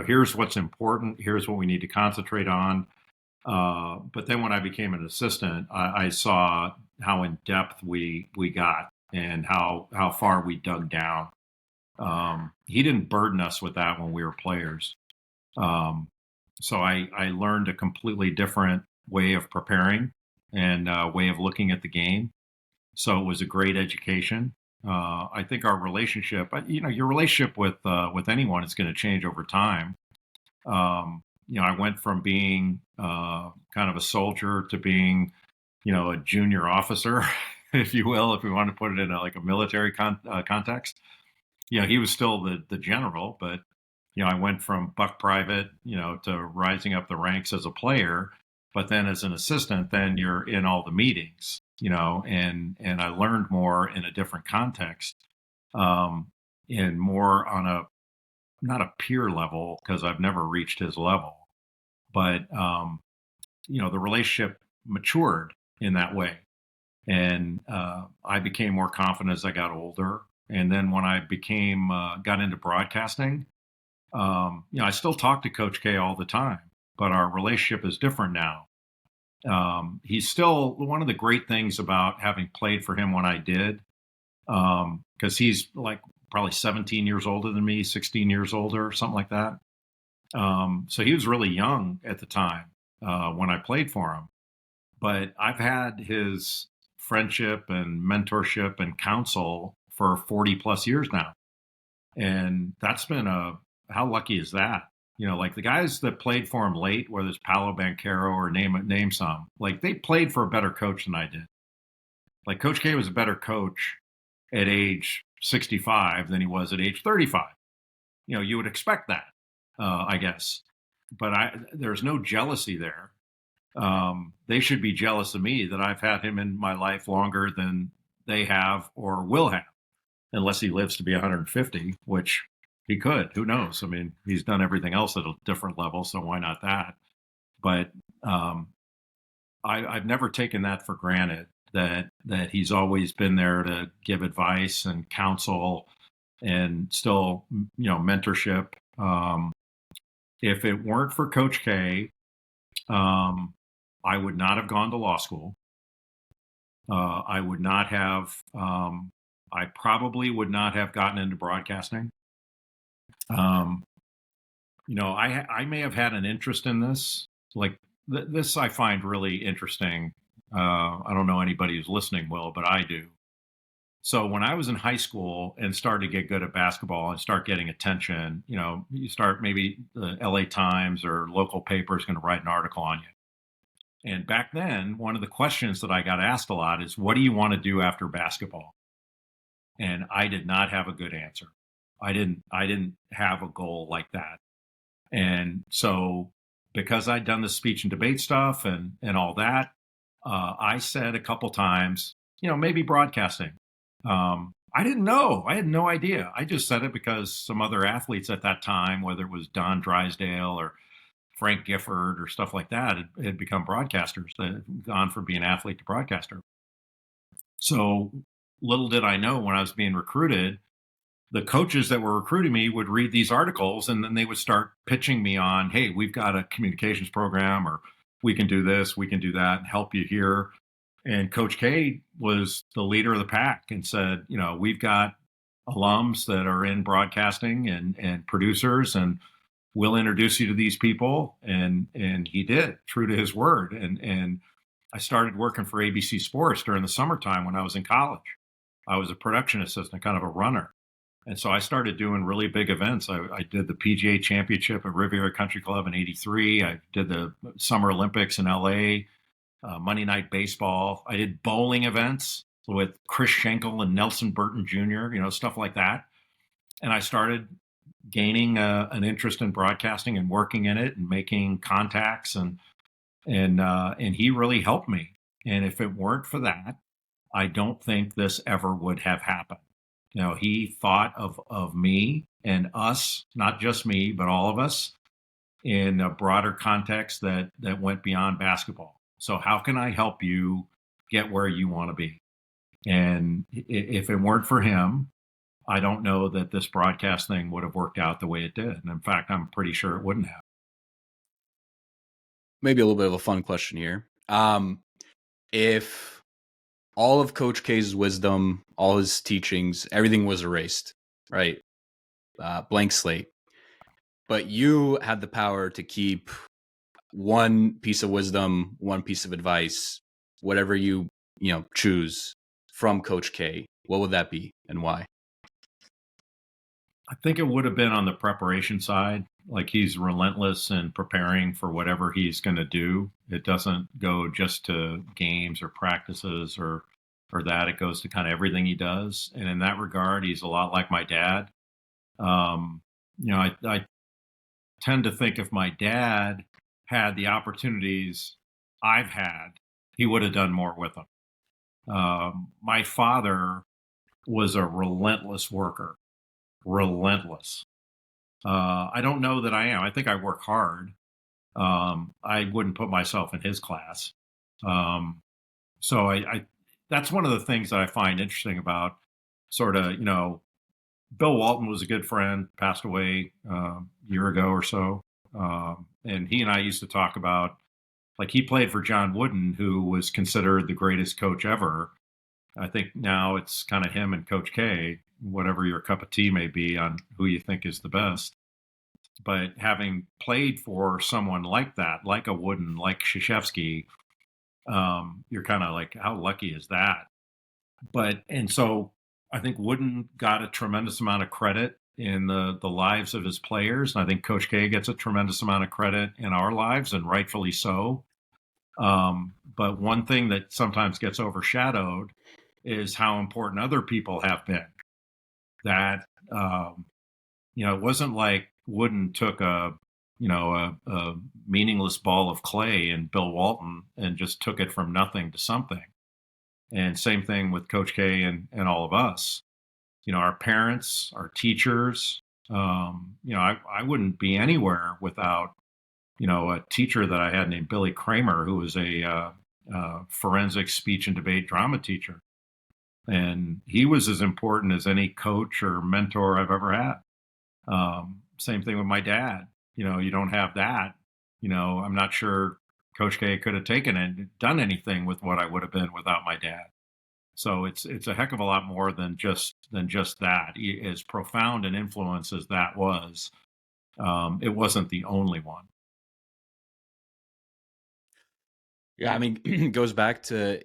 Here's what's important. Here's what we need to concentrate on. But then when I became an assistant, I saw how in depth we got and how far we dug down. He didn't burden us with that when we were players. So I learned a completely different way of preparing and way of looking at the game. So it was a great education. I think our relationship, your relationship with anyone is going to change over time. I went from being kind of a soldier to being, a junior officer, if you will, if we want to put it in a military context. He was still the general, but I went from buck private, to rising up the ranks as a player. But then as an assistant, then you're in all the meetings, and I learned more in a different context, and more on not a peer level, because I've never reached his level, but the relationship matured in that way, and I became more confident as I got older. And then when I got into broadcasting, I still talk to Coach K all the time, but our relationship is different now. He's still one of the great things about having played for him when I did, because he's like probably 17 years older than me, 16 years older, something like that. So he was really young at the time when I played for him. But I've had his friendship and mentorship and counsel for 40 plus years now. And that's been how lucky is that? Like the guys that played for him late, whether it's Paolo Banchero or name some, like they played for a better coach than I did. Like Coach K was a better coach at age 65 than he was at age 35. You would expect that, I guess. But there's no jealousy there. They should be jealous of me that I've had him in my life longer than they have or will have, unless he lives to be 150, which he could. Who knows? I mean, he's done everything else at a different level, so why not that? But um, I've never taken that for granted. That he's always been there to give advice and counsel, and still, mentorship. If it weren't for Coach K, um, I would not have gone to law school. I would not have. I probably would not have gotten into broadcasting. Um, I may have had an interest in this. Like this, I find really interesting. I don't know anybody who's listening will, but I do. So when I was in high school and started to get good at basketball and start getting attention, you start maybe the LA Times or local paper is going to write an article on you. And back then, one of the questions that I got asked a lot is, what do you want to do after basketball? And I did not have a good answer. I didn't have a goal like that. And so because I'd done the speech and debate stuff and all that, I said a couple times, maybe broadcasting. I didn't know. I had no idea. I just said it because some other athletes at that time, whether it was Don Drysdale or Frank Gifford or stuff like that, had become broadcasters that had gone from being athlete to broadcaster. So little did I know, when I was being recruited, the coaches that were recruiting me would read these articles, and then they would start pitching me on, hey, we've got a communications program, or we can do this, we can do that, and help you here. And Coach K was the leader of the pack and said, we've got alums that are in broadcasting and producers, and we'll introduce you to these people. And he did, true to his word. And I started working for ABC Sports during the summertime when I was in college. I was a production assistant, kind of a runner. And so I started doing really big events. I did the PGA Championship at Riviera Country Club in '83. I did the Summer Olympics in LA, Monday Night Baseball. I did bowling events with Chris Schenkel and Nelson Burton Jr., stuff like that. And I started gaining an interest in broadcasting and working in it and making contacts. And he really helped me. And if it weren't for that, I don't think this ever would have happened. He thought of me and us, not just me, but all of us, in a broader context that went beyond basketball. So how can I help you get where you want to be? And if it weren't for him, I don't know that this broadcast thing would have worked out the way it did. And in fact, I'm pretty sure it wouldn't have. Maybe a little bit of a fun question here. If all of Coach K's wisdom, all his teachings, everything was erased, right? Blank slate. But you had the power to keep one piece of wisdom, one piece of advice, whatever you choose from Coach K. What would that be and why? I think it would have been on the preparation side. Like, he's relentless in preparing for whatever he's going to do. It doesn't go just to games or practices or that. It goes to kind of everything he does. And in that regard, he's a lot like my dad. I tend to think if my dad had the opportunities I've had, he would have done more with them. My father was a relentless worker, relentless. I don't know that I am. I think I work hard. I wouldn't put myself in his class. So I that's one of the things that I find interesting about sort of, Bill Walton was a good friend, passed away a year ago or so. And he and I used to talk about, like, he played for John Wooden, who was considered the greatest coach ever. I think now it's kind of him and Coach K, whatever your cup of tea may be on who you think is the best. But having played for someone like that, like a Wooden, like Krzyzewski, you're kind of like, how lucky is that? And so I think Wooden got a tremendous amount of credit in the lives of his players. And I think Coach K gets a tremendous amount of credit in our lives, and rightfully so. But one thing that sometimes gets overshadowed is how important other people have been. That, it wasn't like Wooden took a a meaningless ball of clay in Bill Walton and just took it from nothing to something. And same thing with Coach K and all of us. Our parents, our teachers. I wouldn't be anywhere without a teacher that I had named Billy Kramer, who was a forensic speech and debate drama teacher. And he was as important as any coach or mentor I've ever had. Same thing with my dad. You don't have that. I'm not sure Coach K could have taken and done anything with what I would have been without my dad. So it's a heck of a lot more than just that. As profound an influence as that was, it wasn't the only one. Yeah, I mean, it goes back to,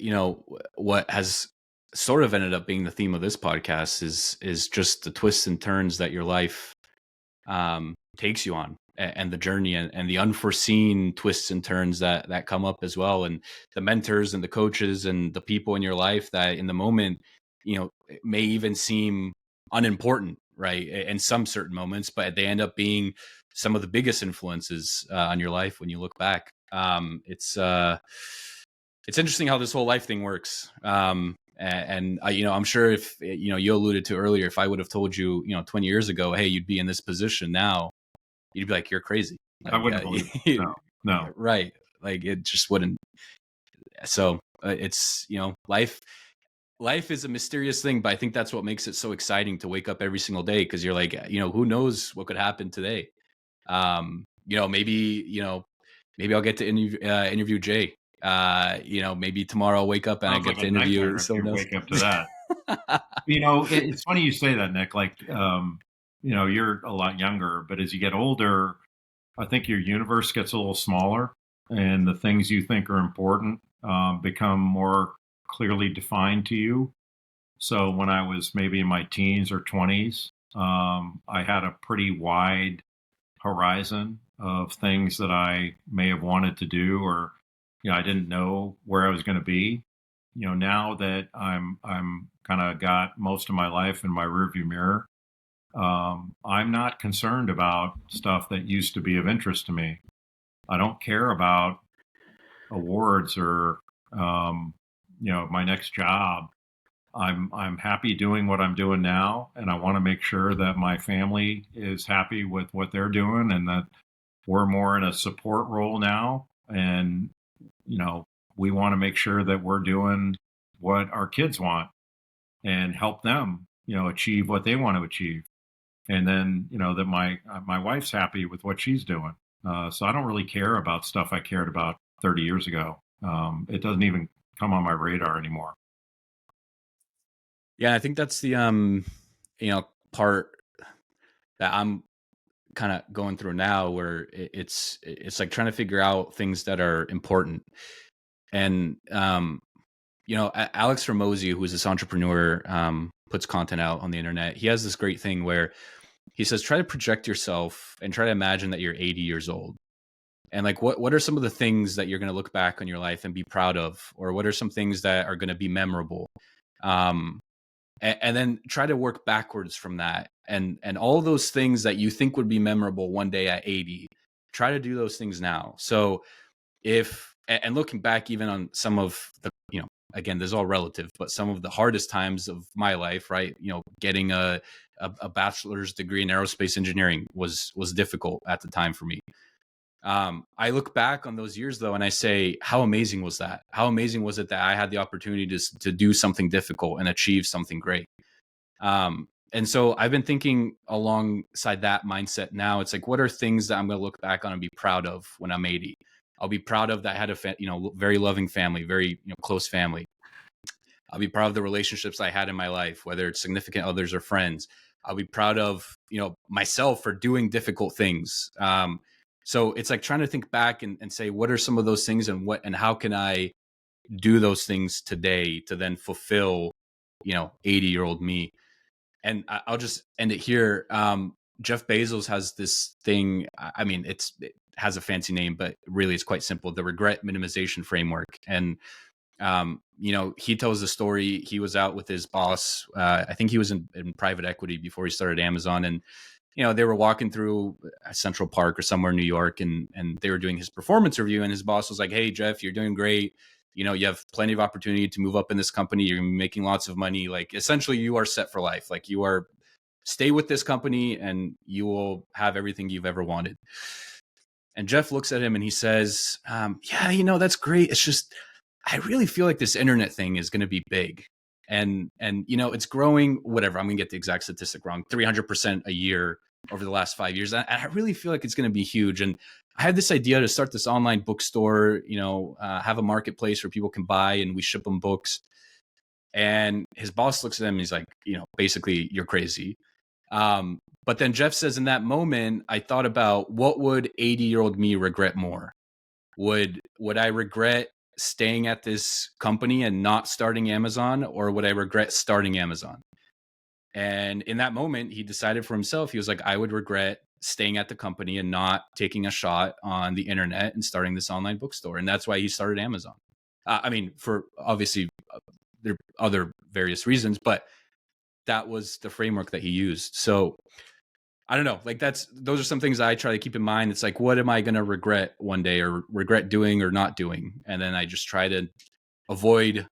what has sort of ended up being the theme of this podcast is just the twists and turns that your life takes you on, and the journey, and the unforeseen twists and turns that come up as well, and the mentors and the coaches and the people in your life that in the moment, may even seem unimportant, right? In some certain moments, but they end up being some of the biggest influences on your life when you look back. It's interesting how this whole life thing works. And I'm sure if, you alluded to earlier, if I would have told you, 20 years ago, hey, you'd be in this position now, you'd be like, you're crazy. I Like, wouldn't believe it. No. Right. Like, it just wouldn't. So it's, life is a mysterious thing, but I think that's what makes it so exciting to wake up every single day. Cause you're like, who knows what could happen today? Maybe I'll get to interview Jay. Maybe tomorrow I'll wake up and I Sounds get like to a interview nightmare if you someone else. wake up to that. It's funny you say that, Nick. Like, you're a lot younger, but as you get older, I think your universe gets a little smaller, and the things you think are important become more clearly defined to you. So when I was maybe in my teens or 20s, I had a pretty wide horizon of things that I may have wanted to do, or I didn't know where I was going to be. Now that I'm kind of got most of my life in my rearview mirror, I'm not concerned about stuff that used to be of interest to me. I don't care about awards or my next job. I'm happy doing what I'm doing now, and I want to make sure that my family is happy with what they're doing, and that we're more in a support role now. And we want to make sure that we're doing what our kids want and help them, achieve what they want to achieve. And then, that my wife's happy with what she's doing. So I don't really care about stuff I cared about 30 years ago. It doesn't even come on my radar anymore. Yeah, I think that's the part that I'm kind of going through now, where it's like trying to figure out things that are important. And Alex Ramosi, who is this entrepreneur, puts content out on the internet. He has this great thing where he says, try to project yourself and try to imagine that you're 80 years old. And like, what are some of the things that you're going to look back on your life and be proud of? Or what are some things that are going to be memorable? And then try to work backwards from that. And all those things that you think would be memorable one day at 80, try to do those things now. So and looking back even on some of the, again, this is all relative, but some of the hardest times of my life, right? Getting a bachelor's degree in aerospace engineering was difficult at the time for me. I look back on those years though, and I say, how amazing was that? How amazing was it that I had the opportunity to do something difficult and achieve something great? And so I've been thinking alongside that mindset now. It's like, what are things that I'm going to look back on and be proud of when I'm 80? I'll be proud of that I had a very loving family, very close family. I'll be proud of the relationships I had in my life, whether it's significant others or friends. I'll be proud of myself for doing difficult things. So it's like trying to think back and say, what are some of those things, and how can I do those things today to then fulfill 80-year-old me? And I'll just end it here. Jeff Bezos has this thing. I mean, it has a fancy name, but really it's quite simple: the regret minimization framework. And he tells the story. He was out with his boss. I think he was in private equity before he started Amazon, and they were walking through Central Park or somewhere in New York, and they were doing his performance review, and his boss was like, "Hey, Jeff, you're doing great. You have plenty of opportunity to move up in this company. You're making lots of money. Like, essentially, you are set for life. Like, stay with this company, and you will have everything you've ever wanted." And Jeff looks at him and he says, "Yeah, that's great. It's just I really feel like this internet thing is going to be big." And it's growing, whatever, I'm gonna get the exact statistic wrong, 300% a year over the last 5 years. I really feel like it's going to be huge. And I had this idea to start this online bookstore, have a marketplace where people can buy and we ship them books. And his boss looks at him and he's like, basically, you're crazy. But then Jeff says, in that moment, I thought about, what would 80-year-old me regret more? Would I regret staying at this company and not starting Amazon, or would I regret starting Amazon? And in that moment, he decided for himself, he was like, I would regret staying at the company and not taking a shot on the internet and starting this online bookstore. And that's why he started Amazon. I mean, for obviously there are other various reasons, but that was the framework that he used. So I don't know, like those are some things I try to keep in mind. It's like, what am I going to regret one day, or regret doing or not doing? And then I just try to avoid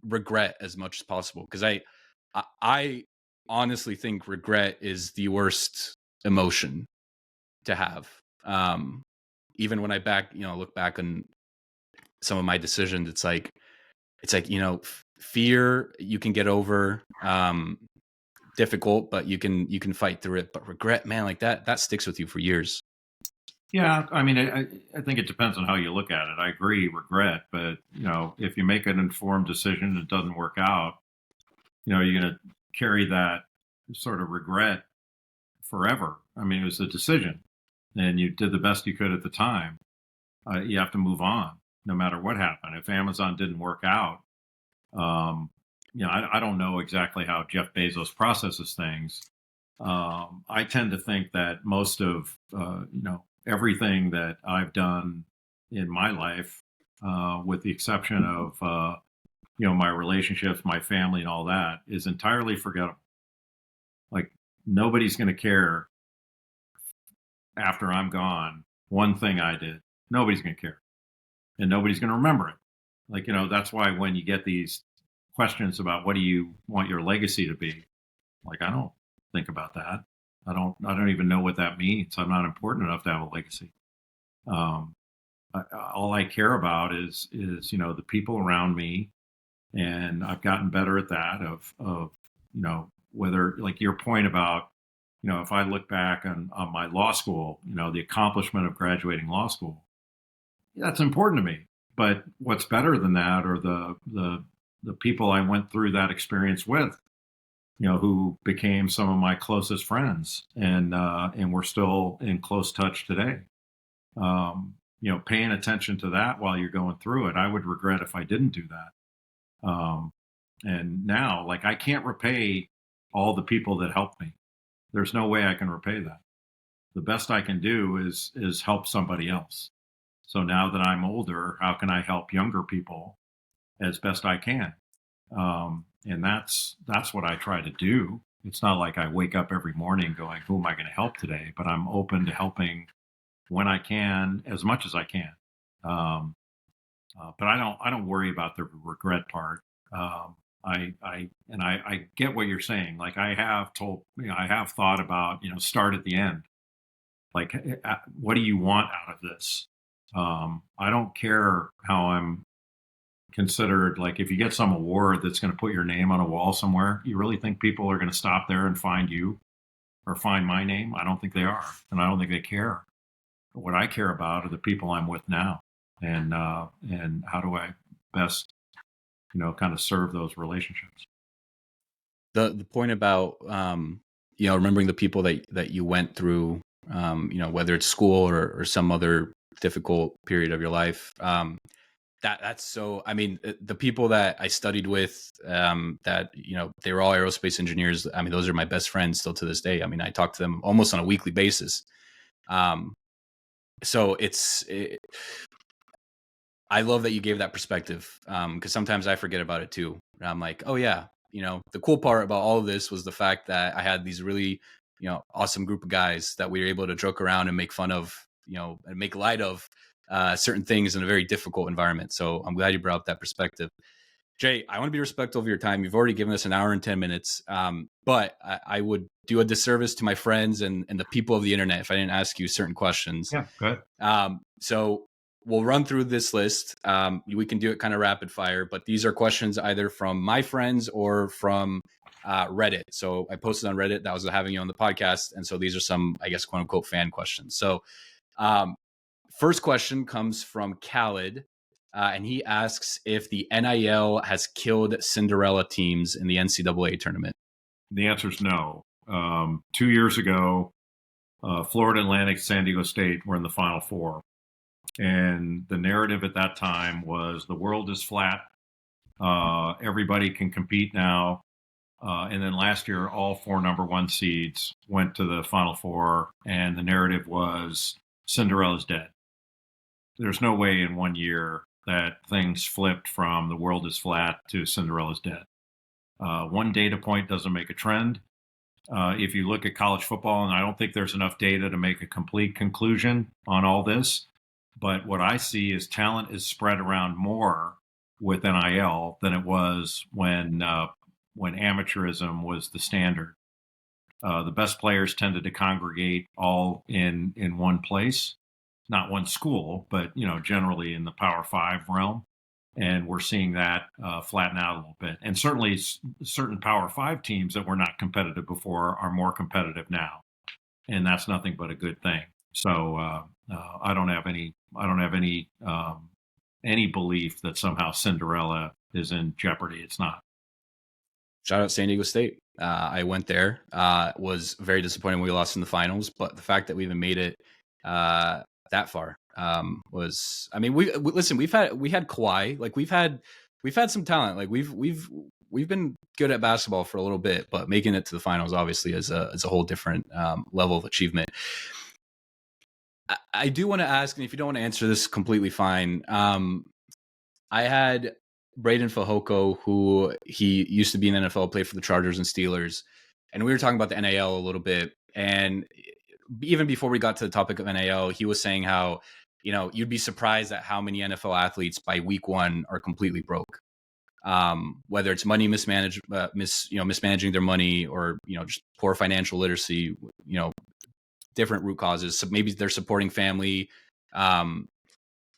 regret as much as possible. Because I honestly think regret is the worst emotion to have. Even when I look back on some of my decisions, it's like, fear you can get over, difficult, but you can fight through it. But regret, man, like that sticks with you for years. Yeah, I mean, I think it depends on how you look at it. I agree, regret, but if you make an informed decision and it doesn't work out, you're going to carry that sort of regret forever. I mean, it was a decision, and you did the best you could at the time. You have to move on, no matter what happened. If Amazon didn't work out, I don't know exactly how Jeff Bezos processes things. I tend to think that most of everything that I've done in my life, with the exception of my relationships, my family, and all that, is entirely forgettable. Like, nobody's going to care after I'm gone. One thing I did, nobody's going to care, and nobody's going to remember it. Like, that's why when you get these questions about what do you want your legacy to be, like, I don't think about that. I don't even know what that means. I'm not important enough to have a legacy. All I care about is the people around me, and I've gotten better at that. Of whether, like your point about if I look back on my law school, the accomplishment of graduating law school, that's important to me. But what's better than that are the people I went through that experience with, who became some of my closest friends, and we're still in close touch today. Paying attention to that while you're going through it, I would regret if I didn't do that. And now, like, I can't repay all the people that helped me. There's no way I can repay that. The best I can do is help somebody else. So now that I'm older, how can I help younger people as best I can? And that's what I try to do. It's not like I wake up every morning going, who am I going to help today? But I'm open to helping when I can, as much as I can. But I don't worry about the regret part. I get what you're saying. Like, I have thought about, start at the end. Like, what do you want out of this? I don't care how I'm considered. Like, if you get some award that's going to put your name on a wall somewhere, you really think people are going to stop there and find you or find my name? I don't think they are, and I don't think they care. But what I care about are the people I'm with now, and how do I best, kind of serve those relationships. The point about remembering the people that you went through, whether it's school or some other difficult period of your life, that's so, I mean, the people that I studied with, that they were all aerospace engineers. I mean, those are my best friends still to this day. I mean, I talk to them almost on a weekly basis. So I love that you gave that perspective, because sometimes I forget about it too. I'm like, oh yeah, the cool part about all of this was the fact that I had these really awesome group of guys that we were able to joke around and make fun of, and make light of certain things in a very difficult environment. So I'm glad you brought up that perspective. Jay, I want to be respectful of your time. You've already given us an hour and 10 minutes, but I would do a disservice to my friends and the people of the internet if I didn't ask you certain questions. Yeah, go ahead. So we'll run through this list. We can do it kind of rapid fire, but these are questions either from my friends or from Reddit. So I posted on Reddit that was having you on the podcast. And so these are some, I guess, quote unquote fan questions. So first question comes from Khaled. And he asks if the NIL has killed Cinderella teams in the NCAA tournament. The answer is no. 2 years ago, Florida Atlantic, San Diego State were in the Final Four. And the narrative at that time was the world is flat. Everybody can compete now. And then last year, all 4 number 1 seeds went to the Final Four. And the narrative was Cinderella's dead. There's no way in 1 year that things flipped from the world is flat to Cinderella's dead. One data point doesn't make a trend. If you look at college football, and I don't think there's enough data to make a complete conclusion on all this, but what I see is talent is spread around more with NIL than it was when amateurism was the standard. The best players tended to congregate all in one place. Not one school, but generally in the Power 5 realm, and we're seeing that flatten out a little bit. And certainly, certain Power 5 teams that were not competitive before are more competitive now, and that's nothing but a good thing. So I don't have any belief that somehow Cinderella is in jeopardy. It's not. Shout out San Diego State. I went there. Was very disappointed when we lost in the finals, but the fact that we even made it that far was, I mean, listen, we had Kawhi, like we've had some talent, like we've been good at basketball for a little bit, but making it to the finals obviously is a whole different level of achievement. I do want to ask, and if you don't want to answer this, completely fine. I had Braden Fajoko, who he used to be in the NFL, played for the Chargers and Steelers, and we were talking about the NIL a little bit, and even before we got to the topic of NIL, he was saying how, you'd be surprised at how many NFL athletes by week 1 are completely broke. Whether it's money mismanaging their money, or, just poor financial literacy, different root causes. So maybe they're supporting family.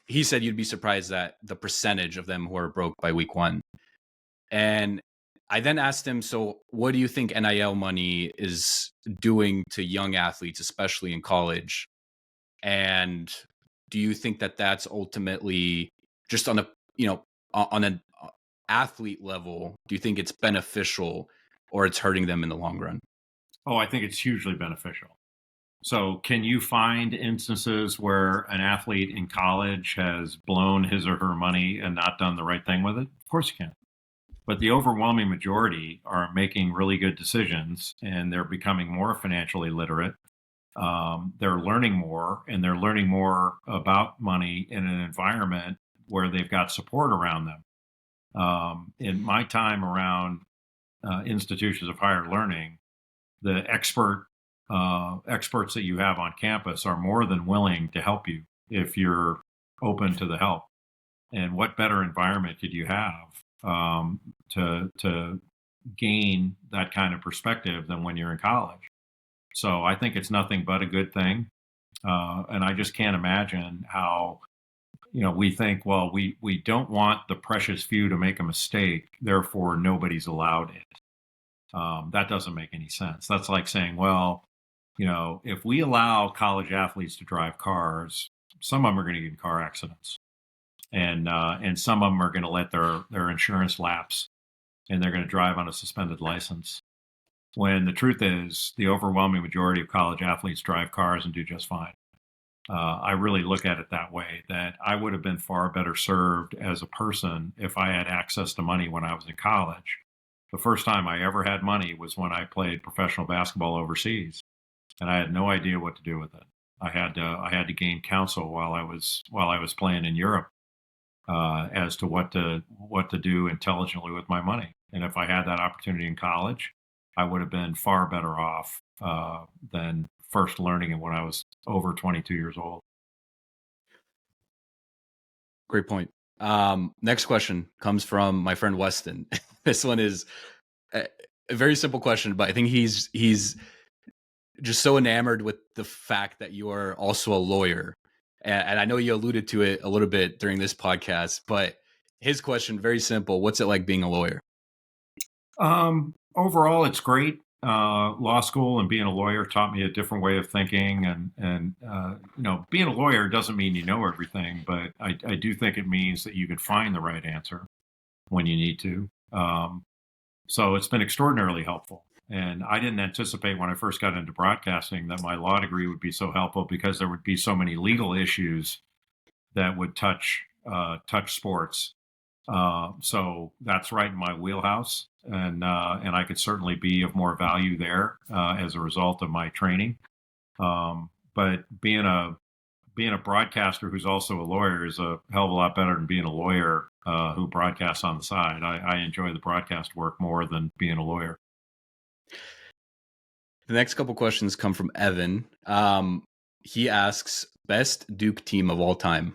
He said you'd be surprised at the percentage of them who are broke by week 1. And I then asked him, so what do you think NIL money is doing to young athletes, especially in college? And do you think that that's ultimately just on an athlete level, do you think it's beneficial or it's hurting them in the long run? Oh, I think it's hugely beneficial. So can you find instances where an athlete in college has blown his or her money and not done the right thing with it? Of course you can. But the overwhelming majority are making really good decisions, and they're becoming more financially literate. They're learning more, and they're learning more about money in an environment where they've got support around them. In my time around institutions of higher learning, the experts that you have on campus are more than willing to help you if you're open to the help. And what better environment could you have to gain that kind of perspective than when you're in college? So I think it's nothing but a good thing. And I just can't imagine how, we think, well, we don't want the precious few to make a mistake, therefore nobody's allowed it. That doesn't make any sense. That's like saying, well, if we allow college athletes to drive cars, some of them are going to get in car accidents. And some of them are going to let their insurance lapse, and they're going to drive on a suspended license. When the truth is, the overwhelming majority of college athletes drive cars and do just fine. I really look at it that way, that I would have been far better served as a person if I had access to money when I was in college. The first time I ever had money was when I played professional basketball overseas, and I had no idea what to do with it. I had to gain counsel while I was playing in Europe as to what to do intelligently with my money. And if I had that opportunity in college, I would have been far better off than first learning it when I was over 22 years old. Great point. Next question comes from my friend Weston. This one is a very simple question, but I think he's just so enamored with the fact that you are also a lawyer. And I know you alluded to it a little bit during this podcast, but his question, very simple. What's it like being a lawyer? Overall, it's great. Law school and being a lawyer taught me a different way of thinking, and being a lawyer doesn't mean you know everything, but I do think it means that you can find the right answer when you need to. So it's been extraordinarily helpful. And I didn't anticipate when I first got into broadcasting that my law degree would be so helpful because there would be so many legal issues that would touch sports. So that's right in my wheelhouse, and I could certainly be of more value there as a result of my training. But being a broadcaster who's also a lawyer is a hell of a lot better than being a lawyer who broadcasts on the side. I enjoy the broadcast work more than being a lawyer. The next couple questions come from Evan. He asks, best Duke team of all time.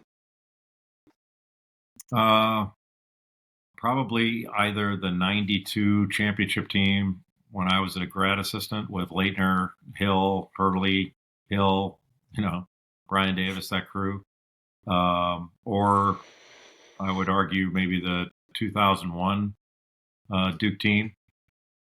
Probably either the '92 championship team when I was a grad assistant with Leitner, Hill, Hurley, Hill, Brian Davis, that crew. Or I would argue maybe the 2001 Duke team.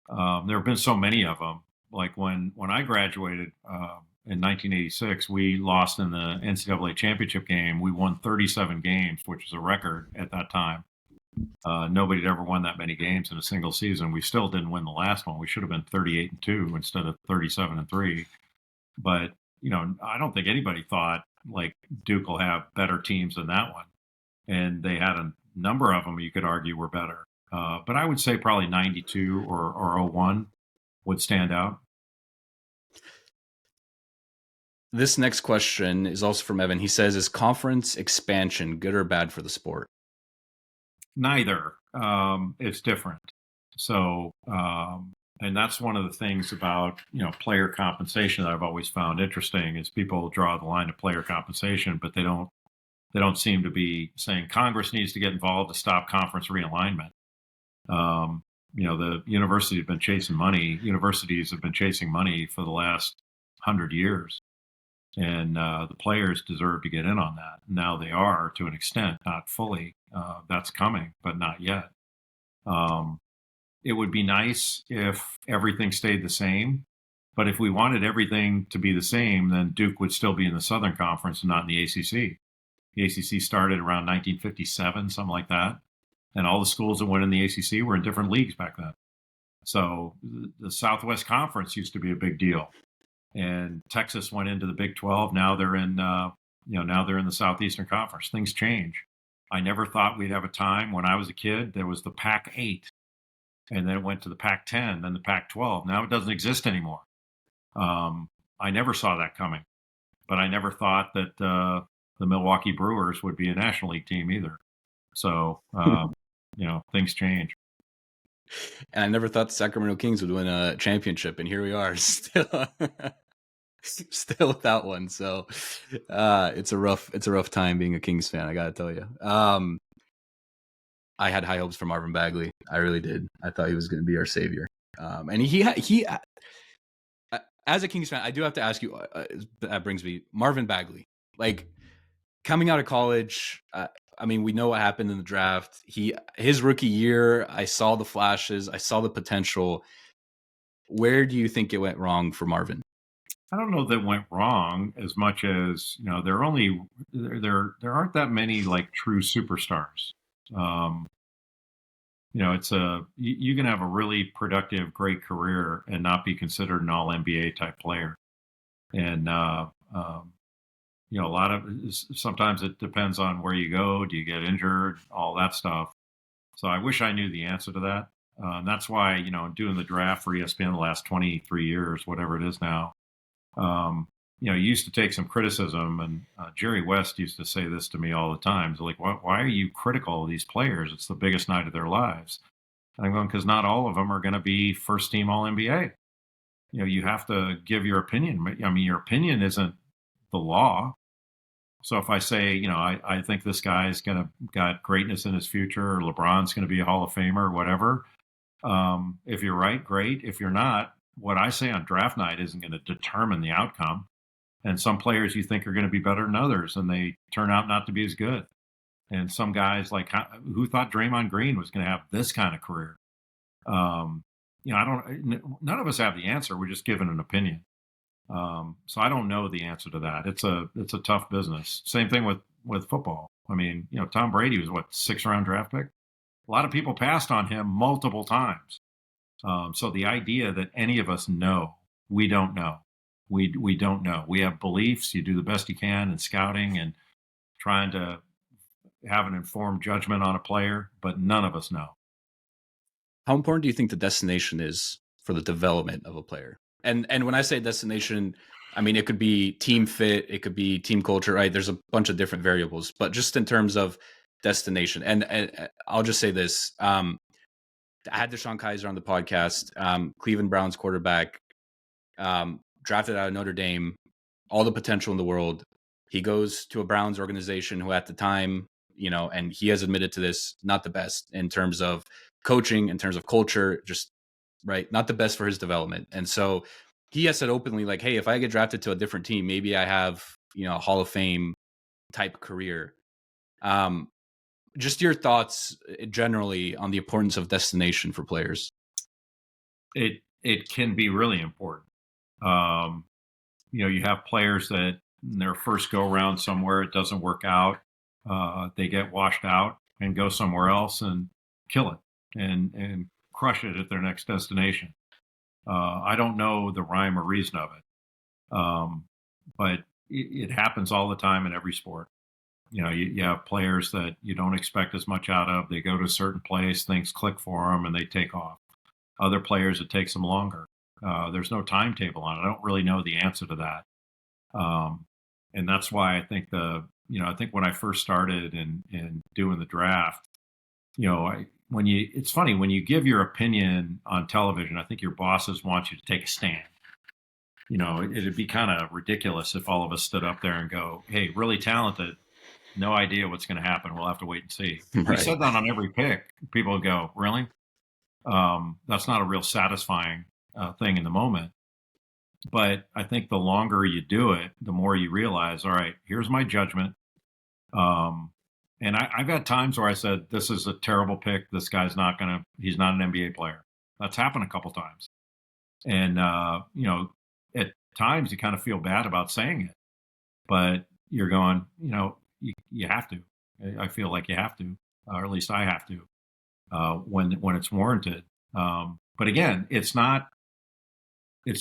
There have been so many of them. Like when I graduated in 1986, we lost in the NCAA championship game. We won 37 games, which was a record at that time. Nobody had ever won that many games in a single season. We still didn't win the last one. We should have been 38-2 instead of 37-3. But I don't think anybody thought like Duke will have better teams than that one. And they had a number of them you could argue were better. But I would say probably 92 or 01 would stand out. This next question is also from Evan. He says, is conference expansion good or bad for the sport? Neither. It's different. So, and that's one of the things about, player compensation that I've always found interesting is people draw the line of player compensation, but they don't seem to be saying Congress needs to get involved to stop conference realignment. The universities have been chasing money. Universities have been chasing money for the last 100 years. And the players deserve to get in on that. Now they are to an extent, not fully. That's coming, but not yet. It would be nice if everything stayed the same. But if we wanted everything to be the same, then Duke would still be in the Southern Conference and not in the ACC. The ACC started around 1957, something like that. And all the schools that went in the ACC were in different leagues back then. So the Southwest Conference used to be a big deal. And Texas went into the Big 12. Now they're in, now they're in the Southeastern Conference. Things change. I never thought we'd have a time when I was a kid. There was the Pac-8, and then it went to the Pac-10, then the Pac-12. Now it doesn't exist anymore. I never saw that coming, but I never thought that the Milwaukee Brewers would be a National League team either. So things change. And I never thought the Sacramento Kings would win a championship, and here we are, still without one. So it's a rough time being a Kings fan, I gotta tell you. I had high hopes for Marvin Bagley. I really did. I thought he was going to be our savior. And he as a Kings fan, I do have to ask you. That brings me Marvin Bagley, like coming out of college. We know what happened in the draft. His rookie year, I saw the flashes. I saw the potential. Where do you think it went wrong for Marvin? I don't know that it went wrong as much as, there aren't that many like true superstars. You can have a really productive, great career and not be considered an all NBA type player. And, sometimes it depends on where you go. Do you get injured? All that stuff. So I wish I knew the answer to that. And that's why, doing the draft for ESPN the last 23 years, whatever it is now, you used to take some criticism, and Jerry West used to say this to me all the time. He's like, why are you critical of these players? It's the biggest night of their lives. And I'm going, because not all of them are going to be first team All NBA. you have to give your opinion. I mean, your opinion isn't the law. So if I say, I think this guy's got greatness in his future, or LeBron's going to be a Hall of Famer or whatever, if you're right, great. If you're not, what I say on draft night isn't going to determine the outcome. And some players you think are going to be better than others, and they turn out not to be as good. And some guys, like, who thought Draymond Green was going to have this kind of career? Um, I don't. None of us have the answer. We're just given an opinion. So I don't know the answer to that. It's a tough business. Same thing with football. I mean, Tom Brady was what, 6th-round draft pick. A lot of people passed on him multiple times. So the idea that any of us know, we don't know. We don't know. We have beliefs. You do the best you can in scouting and trying to have an informed judgment on a player, but none of us know. How important do you think the destination is for the development of a player? And when I say destination, I mean, it could be team fit, it could be team culture, right? There's a bunch of different variables, but just in terms of destination, and I'll just say this. I had Deshaun Kaiser on the podcast, Cleveland Browns quarterback, drafted out of Notre Dame, all the potential in the world. He goes to a Browns organization who at the time, and he has admitted to this, not the best in terms of coaching, in terms of culture, just right, not the best for his development. And so he has said openly, like, hey, if I get drafted to a different team, maybe I have, a Hall of Fame type career. Just your thoughts generally on the importance of destination for players. It can be really important. You have players that in their first go around somewhere, it doesn't work out. They get washed out and go somewhere else and kill it and crush it at their next destination. I don't know the rhyme or reason of it, but it happens all the time in every sport. You have players that you don't expect as much out of. They go to a certain place, things click for them, and they take off. Other players, it takes them longer. There's no timetable on it. I don't really know the answer to that. And that's why I think I think when I first started in doing the draft, it's funny when you give your opinion on television, I think your bosses want you to take a stand. It'd be kind of ridiculous if all of us stood up there and go, hey, really talented, no idea what's going to happen. We'll have to wait and see. Right. We said that on every pick. People would go, really? That's not a real satisfying thing in the moment. But I think the longer you do it, the more you realize, all right, here's my judgment. And I've had times where I said, this is a terrible pick. This guy's he's not an NBA player. That's happened a couple times. And, at times you kind of feel bad about saying it, but you're going, you have to. I feel like you have to, or at least I have to, when it's warranted. But again, it's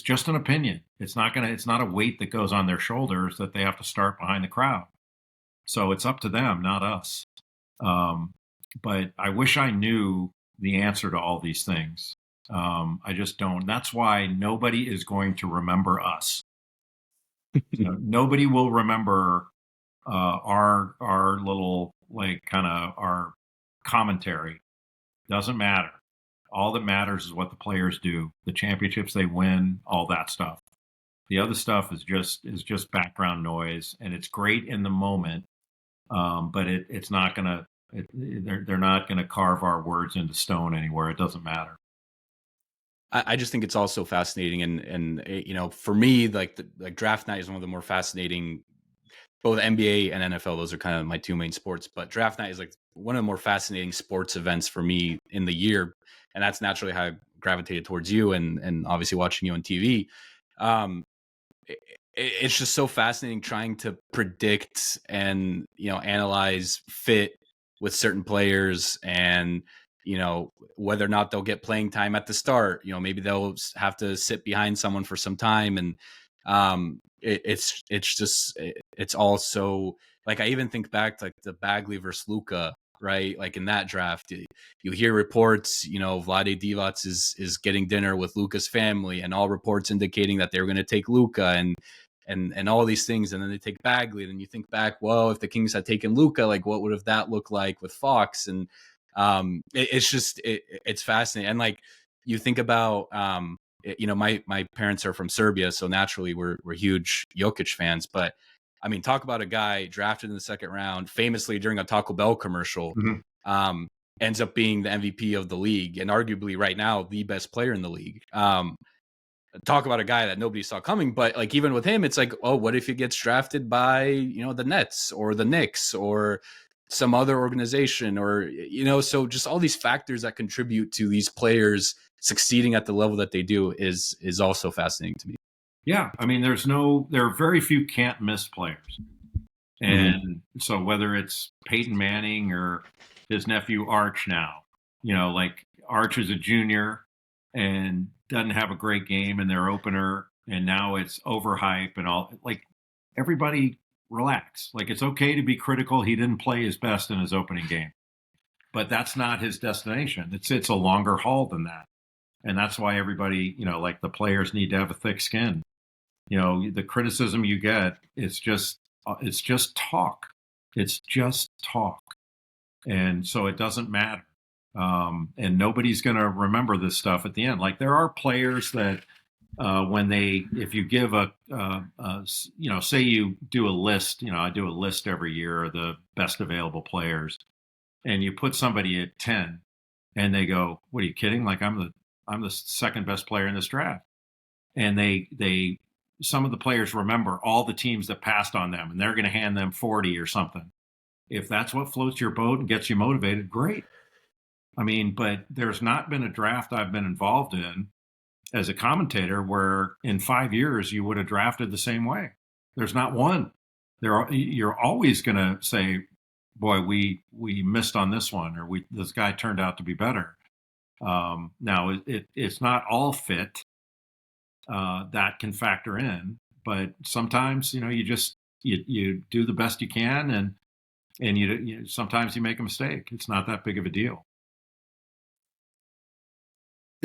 just an opinion. It's not a weight that goes on their shoulders that they have to start behind the crowd. So it's up to them, not us. But I wish I knew the answer to all these things. I just don't. That's why nobody is going to remember us. Nobody will remember our little, like, kind of our commentary. Doesn't matter. All that matters is what the players do, the championships they win, all that stuff. The other stuff is just background noise, and it's great in the moment, but it's not gonna. They're not gonna carve our words into stone anywhere. It doesn't matter. I just think it's also fascinating, and for me, like draft night is one of the more fascinating. Both NBA and NFL, those are kind of my two main sports, but draft night is like one of the more fascinating sports events for me in the year. And that's naturally how I gravitated towards you and obviously watching you on TV. It's just so fascinating trying to predict and, analyze fit with certain players and, whether or not they'll get playing time at the start. Maybe they'll have to sit behind someone for some time. And it's also like, I even think back to like the Bagley versus Luka, right? Like in that draft, you hear reports, Vlade Divac is getting dinner with Luka's family, and all reports indicating that they were going to take Luka and all these things, and then they take Bagley. And then you think back, well, if the Kings had taken Luka, like what would have that looked like with Fox? And it's fascinating. And like you think about my parents are from Serbia, so naturally we're huge Jokic fans. But I mean, talk about a guy drafted in the second round, famously during a Taco Bell commercial, Mm-hmm. um, ends up being the MVP of the league and arguably right now the best player in the league. Talk about a guy that nobody saw coming, but like even with him, it's like, oh, what if he gets drafted by the Nets or the Knicks or some other organization, or so just all these factors that contribute to these players succeeding at the level that they do is also fascinating to me. Yeah, I mean, there are very few can't miss players, and so whether it's Peyton Manning or his nephew Arch now, like Arch is a junior and doesn't have a great game in their opener, and now it's overhype and all. Like everybody relax. Like it's okay to be critical. He didn't play his best in his opening game, but that's not his destination. It's a longer haul than that, and that's why everybody, like the players need to have a thick skin. The criticism you get, it's just talk. It's just talk, and so it doesn't matter. And nobody's going to remember this stuff at the end. Like there are players that if you give say you do a list, I do a list every year of the best available players, and you put somebody at 10, and they go, "What are you kidding? Like I'm the second best player in this draft," and they some of the players remember all the teams that passed on them, and they're going to hand them 40 or something. If that's what floats your boat and gets you motivated, great. I mean, but there's not been a draft I've been involved in as a commentator where in 5 years you would have drafted the same way. There's not one. You're always going to say, "Boy, we missed on this one," or this guy turned out to be better. Now it's not all fit. That can factor in, but sometimes you do the best you can, and sometimes you make a mistake. It's not that big of a deal.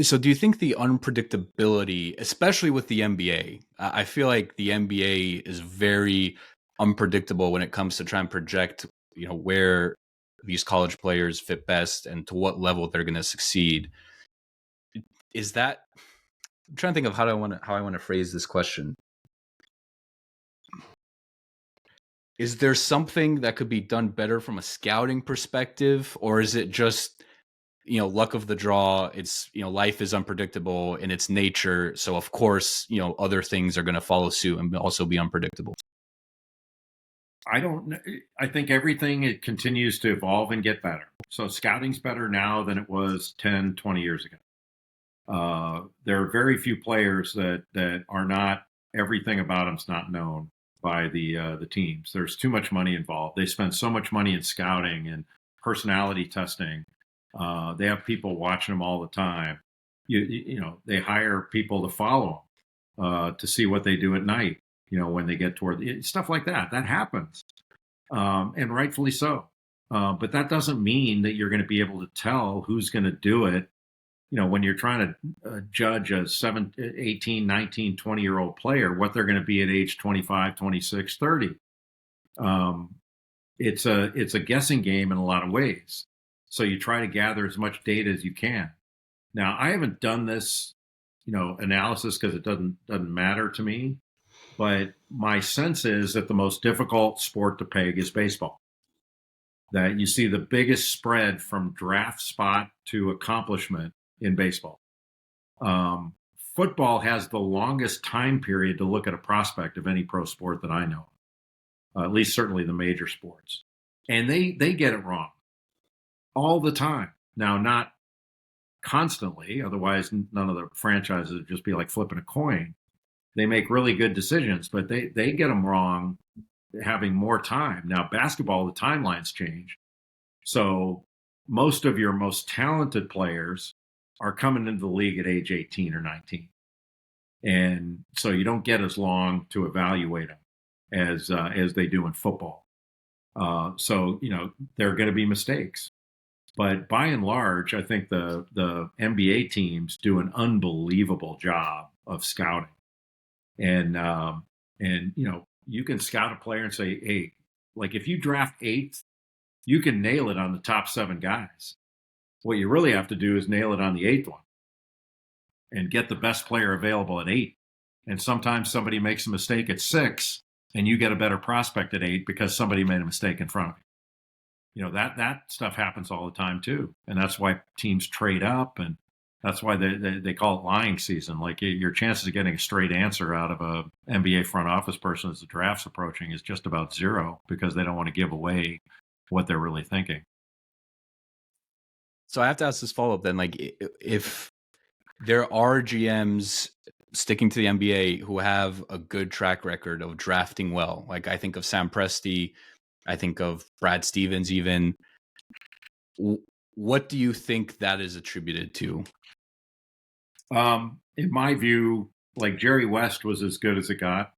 So do you think the unpredictability, especially with the NBA, I feel like the NBA is very unpredictable when it comes to trying to project, where these college players fit best and to what level they're going to succeed. Is that, I'm trying to think of how I want to phrase this question. Is there something that could be done better from a scouting perspective, or is it just luck of the draw? It's life is unpredictable in its nature, so of course other things are going to follow suit and also be unpredictable. I don't know. I think everything, it continues to evolve and get better. So scouting's better now than it was 10, 20 years ago. There are very few players that are not, everything about them's not known by the teams. There's too much money involved. They spend so much money in scouting and personality testing. They have people watching them all the time. They hire people to follow them to see what they do at night. When they get toward stuff like that, that happens, and rightfully so. But that doesn't mean that you're going to be able to tell who's going to do it. When you're trying to judge a 18, 19, 20-year-old player, what they're going to be at age 25, 26, 30. It's a guessing game in a lot of ways. So you try to gather as much data as you can. Now, I haven't done this, analysis because it doesn't matter to me. But my sense is that the most difficult sport to peg is baseball. That you see the biggest spread from draft spot to accomplishment in baseball. Football has the longest time period to look at a prospect of any pro sport that I know, at least certainly the major sports. And they get it wrong all the time. Now, not constantly, otherwise none of the franchises would just be like flipping a coin. They make really good decisions, but they get them wrong having more time. Now, basketball, the timelines change. So most of your most talented players are coming into the league at age 18 or 19. And so you don't get as long to evaluate them as they do in football. So, there are going to be mistakes. But by and large, I think the NBA teams do an unbelievable job of scouting. And you can scout a player and say, hey, like if you draft 8th, you can nail it on the top 7 guys. What you really have to do is nail it on the 8th one. and get the best player available at 8. And sometimes somebody makes a mistake at 6, and you get a better prospect at 8 because somebody made a mistake in front of you. You know, that stuff happens all the time too, and that's why teams trade up, and that's why they call it lying season. Like, your chances of getting a straight answer out of a NBA front office person as the draft's approaching is just about zero, because they don't want to give away what they're really thinking. So I have to ask this follow up then. Like, if there are GMs sticking to the NBA who have a good track record of drafting well, like I think of Sam Presti, I think of Brad Stevens, even. What do you think that is attributed to? In my view, like, Jerry West was as good as it got.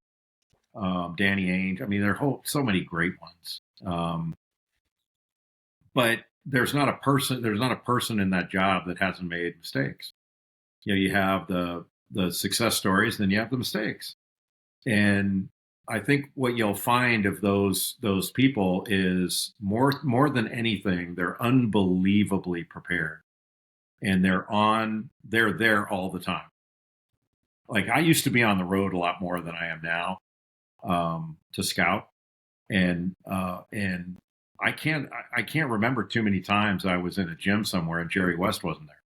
Danny Ainge. I mean, there are so many great ones. But there's not a person in that job that hasn't made mistakes. You know, you have the success stories, then you have the mistakes. And I think what you'll find of those people is more than anything, they're unbelievably prepared, and they're there all the time. Like, I used to be on the road a lot more than I am now, to scout, and I can't remember too many times I was in a gym somewhere and Jerry West wasn't there.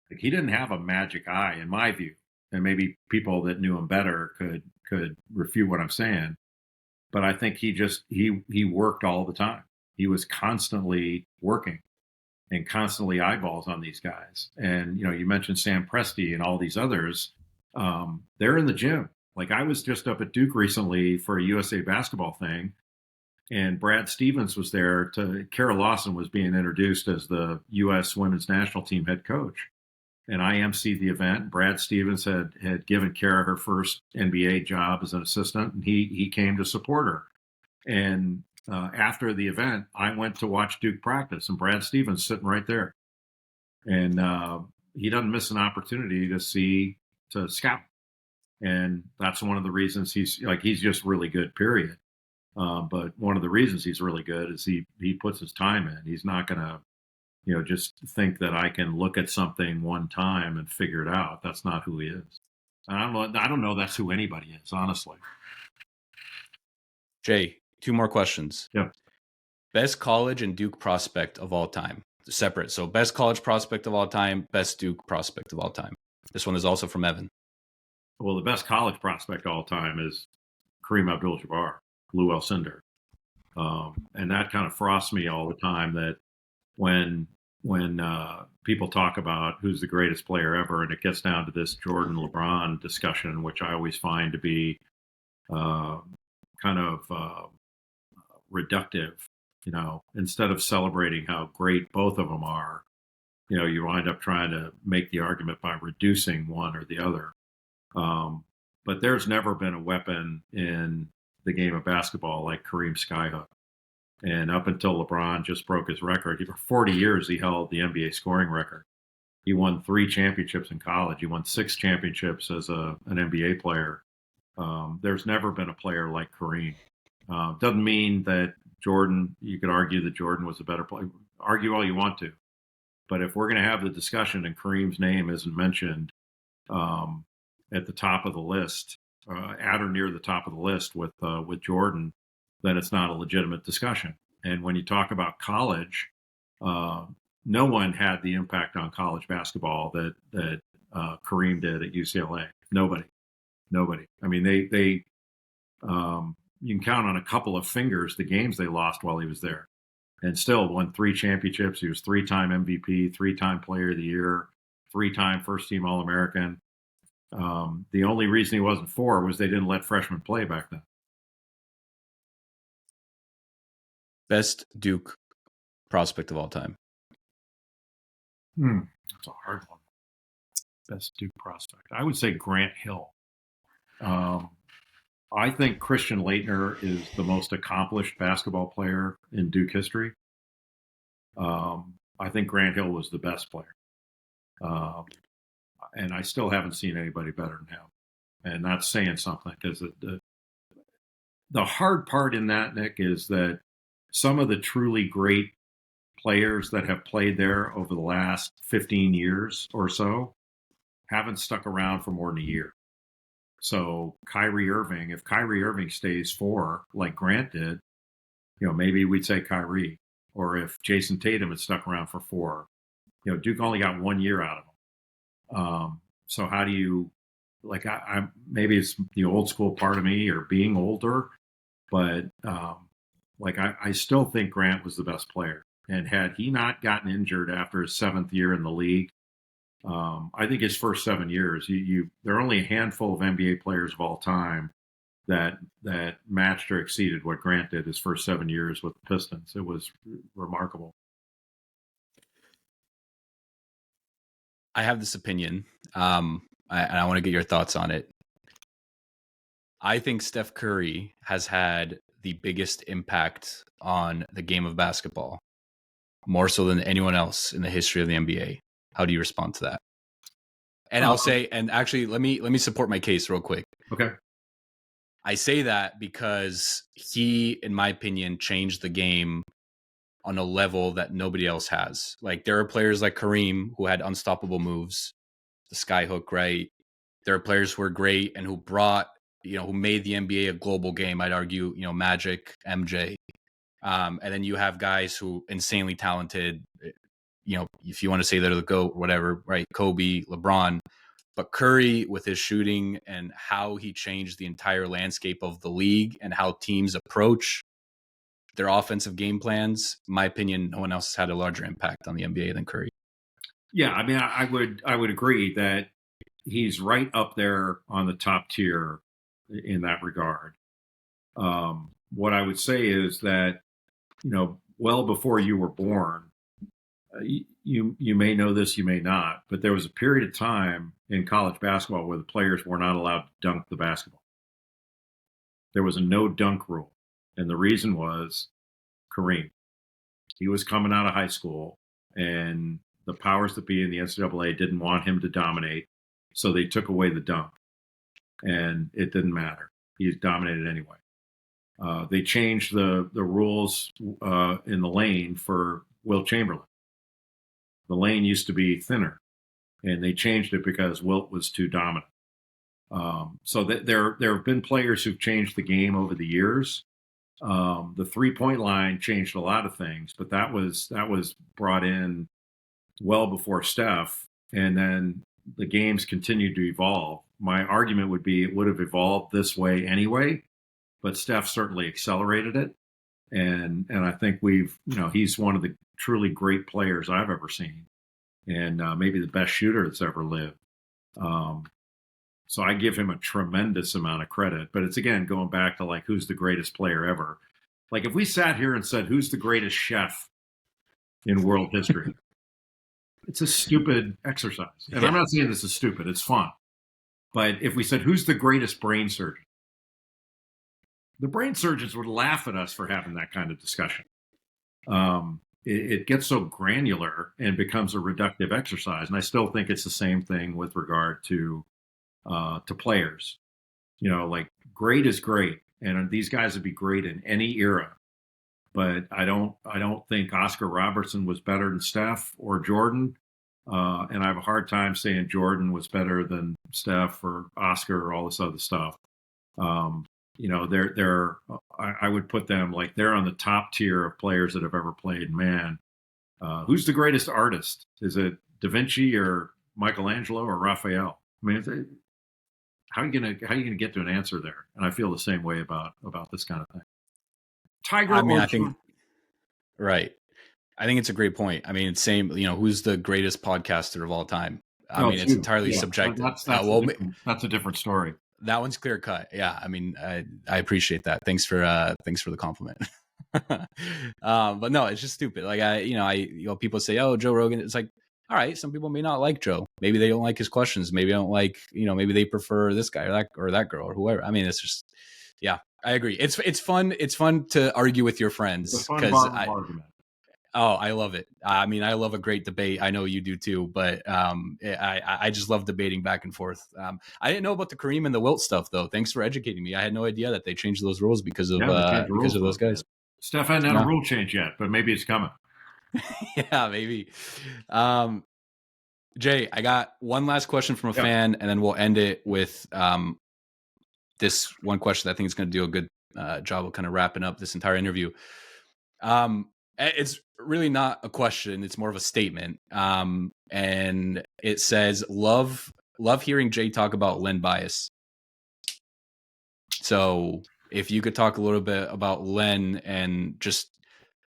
Like, he didn't have a magic eye, in my view, and maybe people that knew him better could refute what I'm saying. But I think he worked all the time. He was constantly working and constantly eyeballs on these guys. And, you know, you mentioned Sam Presti and all these others. They're in the gym. Like, I was just up at Duke recently for a USA basketball thing, and Brad Stevens was there. Kara Lawson was being introduced as the U.S. women's national team head coach. And I emceed the event. Brad Stevens had given Kara her first NBA job as an assistant, and he came to support her. And after the event, I went to watch Duke practice, and Brad Stevens sitting right there. And he doesn't miss an opportunity to scout. And that's one of the reasons he's just really good, period. But one of the reasons he's really good is he puts his time in. He's not going to, just think that I can look at something one time and figure it out. That's not who he is. And I don't know that's who anybody is, honestly. Jay, 2 more questions. Yeah. Best college and Duke prospect of all time. Separate. So best college prospect of all time, best Duke prospect of all time. This one is also from Evan. Well, the best college prospect of all time is Kareem Abdul-Jabbar, Lou Alcindor. And that kind of frosts me all the time, that when people talk about who's the greatest player ever, and it gets down to this Jordan LeBron discussion, which I always find to be kind of reductive. Instead of celebrating how great both of them are, you wind up trying to make the argument by reducing one or the other. But there's never been a weapon in the game of basketball like Kareem's skyhook. And up until LeBron just broke his record, for 40 years he held the NBA scoring record. He won 3 championships in college. He won 6 championships as an NBA player. There's never been a player like Kareem. Doesn't mean that Jordan, you could argue that Jordan was a better player. Argue all you want to. But if we're going to have the discussion and Kareem's name isn't mentioned at the top of the list, at or near the top of the list with Jordan, then it's not a legitimate discussion. And when you talk about college, no one had the impact on college basketball that Kareem did at UCLA. Nobody. I mean, they you can count on a couple of fingers the games they lost while he was there, and still won 3 championships. He was 3-time MVP, 3-time Player of the Year, 3-time First Team All-American. The only reason he wasn't 4 was they didn't let freshmen play back then. Best Duke prospect of all time. That's a hard one. Best Duke prospect. I would say Grant Hill. I think Christian Laettner is the most accomplished basketball player in Duke history. I think Grant Hill was the best player. And I still haven't seen anybody better than him. And that's saying something, because the hard part in that, Nick, is that some of the truly great players that have played there over the last 15 years or so haven't stuck around for more than a year. So if Kyrie Irving stays 4 like Grant did, maybe we'd say Kyrie. Or if Jason Tatum had stuck around for 4, Duke only got 1 year out of him. So how do you, like, I maybe it's the old school part of me or being older, but like I still think Grant was the best player. And had he not gotten injured after his 7th year in the league, I think his first 7 years, there are only a handful of NBA players of all time that matched or exceeded what Grant did his first 7 years with the Pistons. It was remarkable. I have this opinion, and I want to get your thoughts on it. I think Steph Curry has had the biggest impact on the game of basketball, more so than anyone else in the history of the NBA. How do you respond to that? And I'll say, and actually, let me support my case real quick. Okay. I say that because he, in my opinion, changed the game on a level that nobody else has. Like, there are players like Kareem who had unstoppable moves, the skyhook, right? There are players who are great and who brought, who made the NBA a global game. I'd argue, Magic, MJ. And then you have guys who insanely talented, if you want to say they're the GOAT, whatever, right? Kobe, LeBron. But Curry, with his shooting and how he changed the entire landscape of the league and how teams approach their offensive game plans, in my opinion, no one else has had a larger impact on the NBA than Curry. Yeah, I mean, I would agree that he's right up there on the top tier in that regard. What I would say is that, well before you were born, you may know this, you may not, but there was a period of time in college basketball where the players were not allowed to dunk the basketball. There was a no dunk rule. And the reason was Kareem. He was coming out of high school, and the powers that be in the NCAA didn't want him to dominate, so they took away the dunk. And it didn't matter. He dominated anyway. They changed the rules in the lane for Wilt Chamberlain. The lane used to be thinner, and they changed it because Wilt was too dominant. So there have been players who've changed the game over the years. The 3-point line changed a lot of things, but that was brought in well before Steph, and then the games continued to evolve. My argument would be it would have evolved this way anyway, but Steph certainly accelerated it. And I think he's one of the truly great players I've ever seen, and maybe the best shooter that's ever lived. So I give him a tremendous amount of credit. But it's, again, going back to, like, who's the greatest player ever? Like, if we sat here and said, who's the greatest chef in world history? It's a stupid exercise. And I'm not saying this is stupid. It's fun. But if we said, who's the greatest brain surgeon? The brain surgeons would laugh at us for having that kind of discussion. It gets so granular and becomes a reductive exercise. And I still think it's the same thing with regard to players. Like, great is great, and these guys would be great in any era. But I don't think Oscar Robertson was better than Steph or Jordan, and I have a hard time saying Jordan was better than Steph or Oscar or all this other stuff. I would put them, like, they're on the top tier of players that have ever played. Man, who's the greatest artist? Is it Da Vinci or Michelangelo or Raphael? I mean, how are you gonna get to an answer there? And I feel the same way about this kind of thing. Tiger. I think right. I think it's a great point. I mean, it's same. Who's the greatest podcaster of all time? It's entirely subjective. That's a different story. That one's clear cut. Yeah, I mean, I appreciate that. Thanks for the compliment. But no, it's just stupid. Like, people say, "Oh, Joe Rogan." It's like, all right, some people may not like Joe. Maybe they don't like his questions. Maybe they don't like, maybe they prefer this guy or that girl or whoever. I mean, it's just, yeah, I agree. It's fun. It's fun to argue with your friends because I love it. I mean, I love a great debate. I know you do too, but I just love debating back and forth. I didn't know about the Kareem and the Wilt stuff though. Thanks for educating me. I had no idea that they changed those rules because of those guys. Steph hadn't had a rule change yet, but maybe it's coming. Yeah, maybe. Jay, I got one last question from a Yeah. fan, and then we'll end it with this one question that I think is going to do a good job of kind of wrapping up this entire interview. It's really not a question; it's more of a statement. And it says, "Love hearing Jay talk about Len bias." So, if you could talk a little bit about Len and just,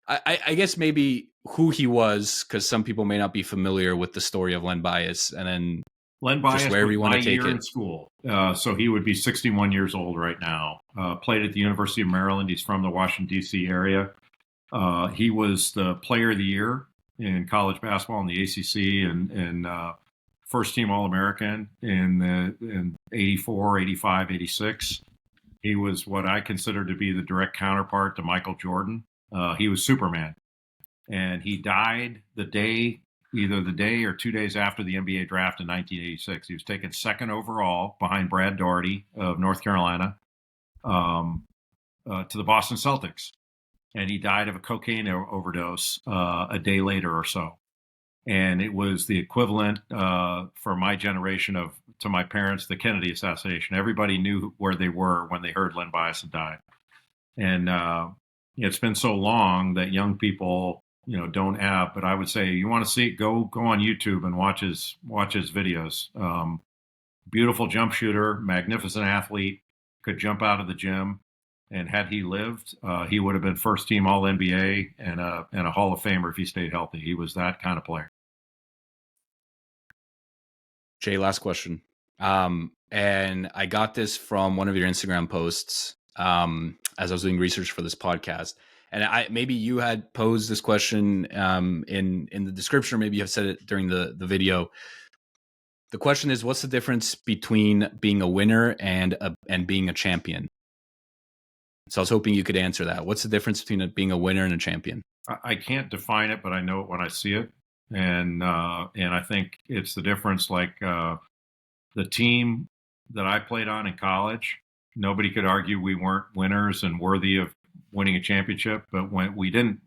I guess maybe who he was, because some people may not be familiar with the story of Len bias, and then Len just Bias wherever was you want my to take year it. in school. So he would be 61 years old right now. Played at the University of Maryland. He's from the Washington, D.C. area. He was the player of the year in college basketball in the ACC and first team All American in 84, 85, 86. He was what I consider to be the direct counterpart to Michael Jordan. He was Superman. And he died either the day or 2 days after the NBA draft in 1986. He was taken second overall behind Brad Daugherty of North Carolina to the Boston Celtics. And he died of a cocaine overdose a day later or so. And it was the equivalent for my generation to my parents, the Kennedy assassination. Everybody knew where they were when they heard Len Bias had died. And it's been so long that young people, don't have. But I would say, you want to see it, go on YouTube and watch his videos. Beautiful jump shooter, magnificent athlete, could jump out of the gym. And had he lived, he would have been first team All NBA and a Hall of Famer if he stayed healthy. He was that kind of player. Jay, last question. And I got this from one of your Instagram posts as I was doing research for this podcast. And maybe you had posed this question in the description, or maybe you have said it during the video. The question is, what's the difference between being a winner and being a champion? So I was hoping you could answer that. What's the difference between being a winner and a champion? I can't define it, but I know it when I see it. And I think it's the difference. Like the team that I played on in college, nobody could argue we weren't winners and worthy of winning a championship, but when we didn't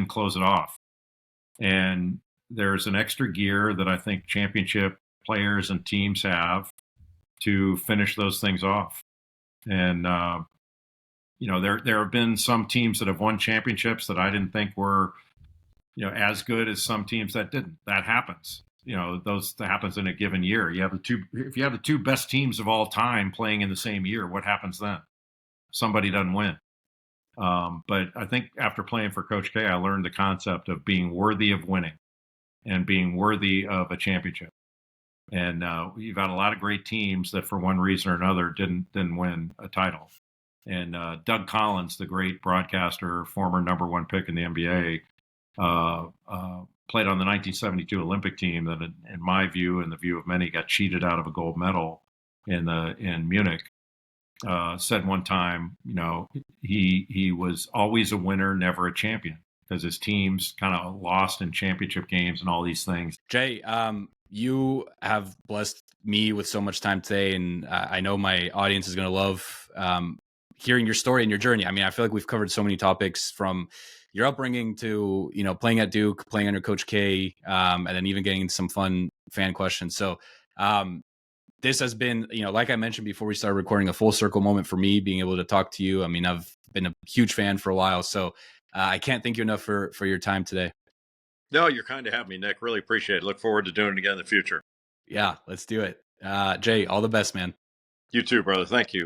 close it off. And there's an extra gear that I think championship players and teams have to finish those things off. And there have been some teams that have won championships that I didn't think were as good as some teams that didn't. That happens. That happens in a given year. If you have the two best teams of all time playing in the same year, what happens then? Somebody doesn't win. But I think after playing for Coach K, I learned the concept of being worthy of winning and being worthy of a championship. And you've got a lot of great teams that, for one reason or another, didn't win a title. And Doug Collins, the great broadcaster, former number one pick in the NBA, played on the 1972 Olympic team that, in my view and the view of many, got cheated out of a gold medal in Munich. Said one time, he was always a winner, never a champion, because his teams kind of lost in championship games and all these things. Jay, you have blessed me with so much time today, and I know my audience is going to love hearing your story and your journey. I mean, I feel like we've covered so many topics, from your upbringing to playing at Duke, playing under Coach K, and then even getting some fun fan questions. So this has been, like I mentioned before we started recording, a full circle moment for me being able to talk to you. I mean, I've been a huge fan for a while, so I can't thank you enough for your time today. No, you're kind to have me, Nick. Really appreciate it. Look forward to doing it again in the future. Yeah, let's do it. Jay, all the best, man. You too, brother. Thank you.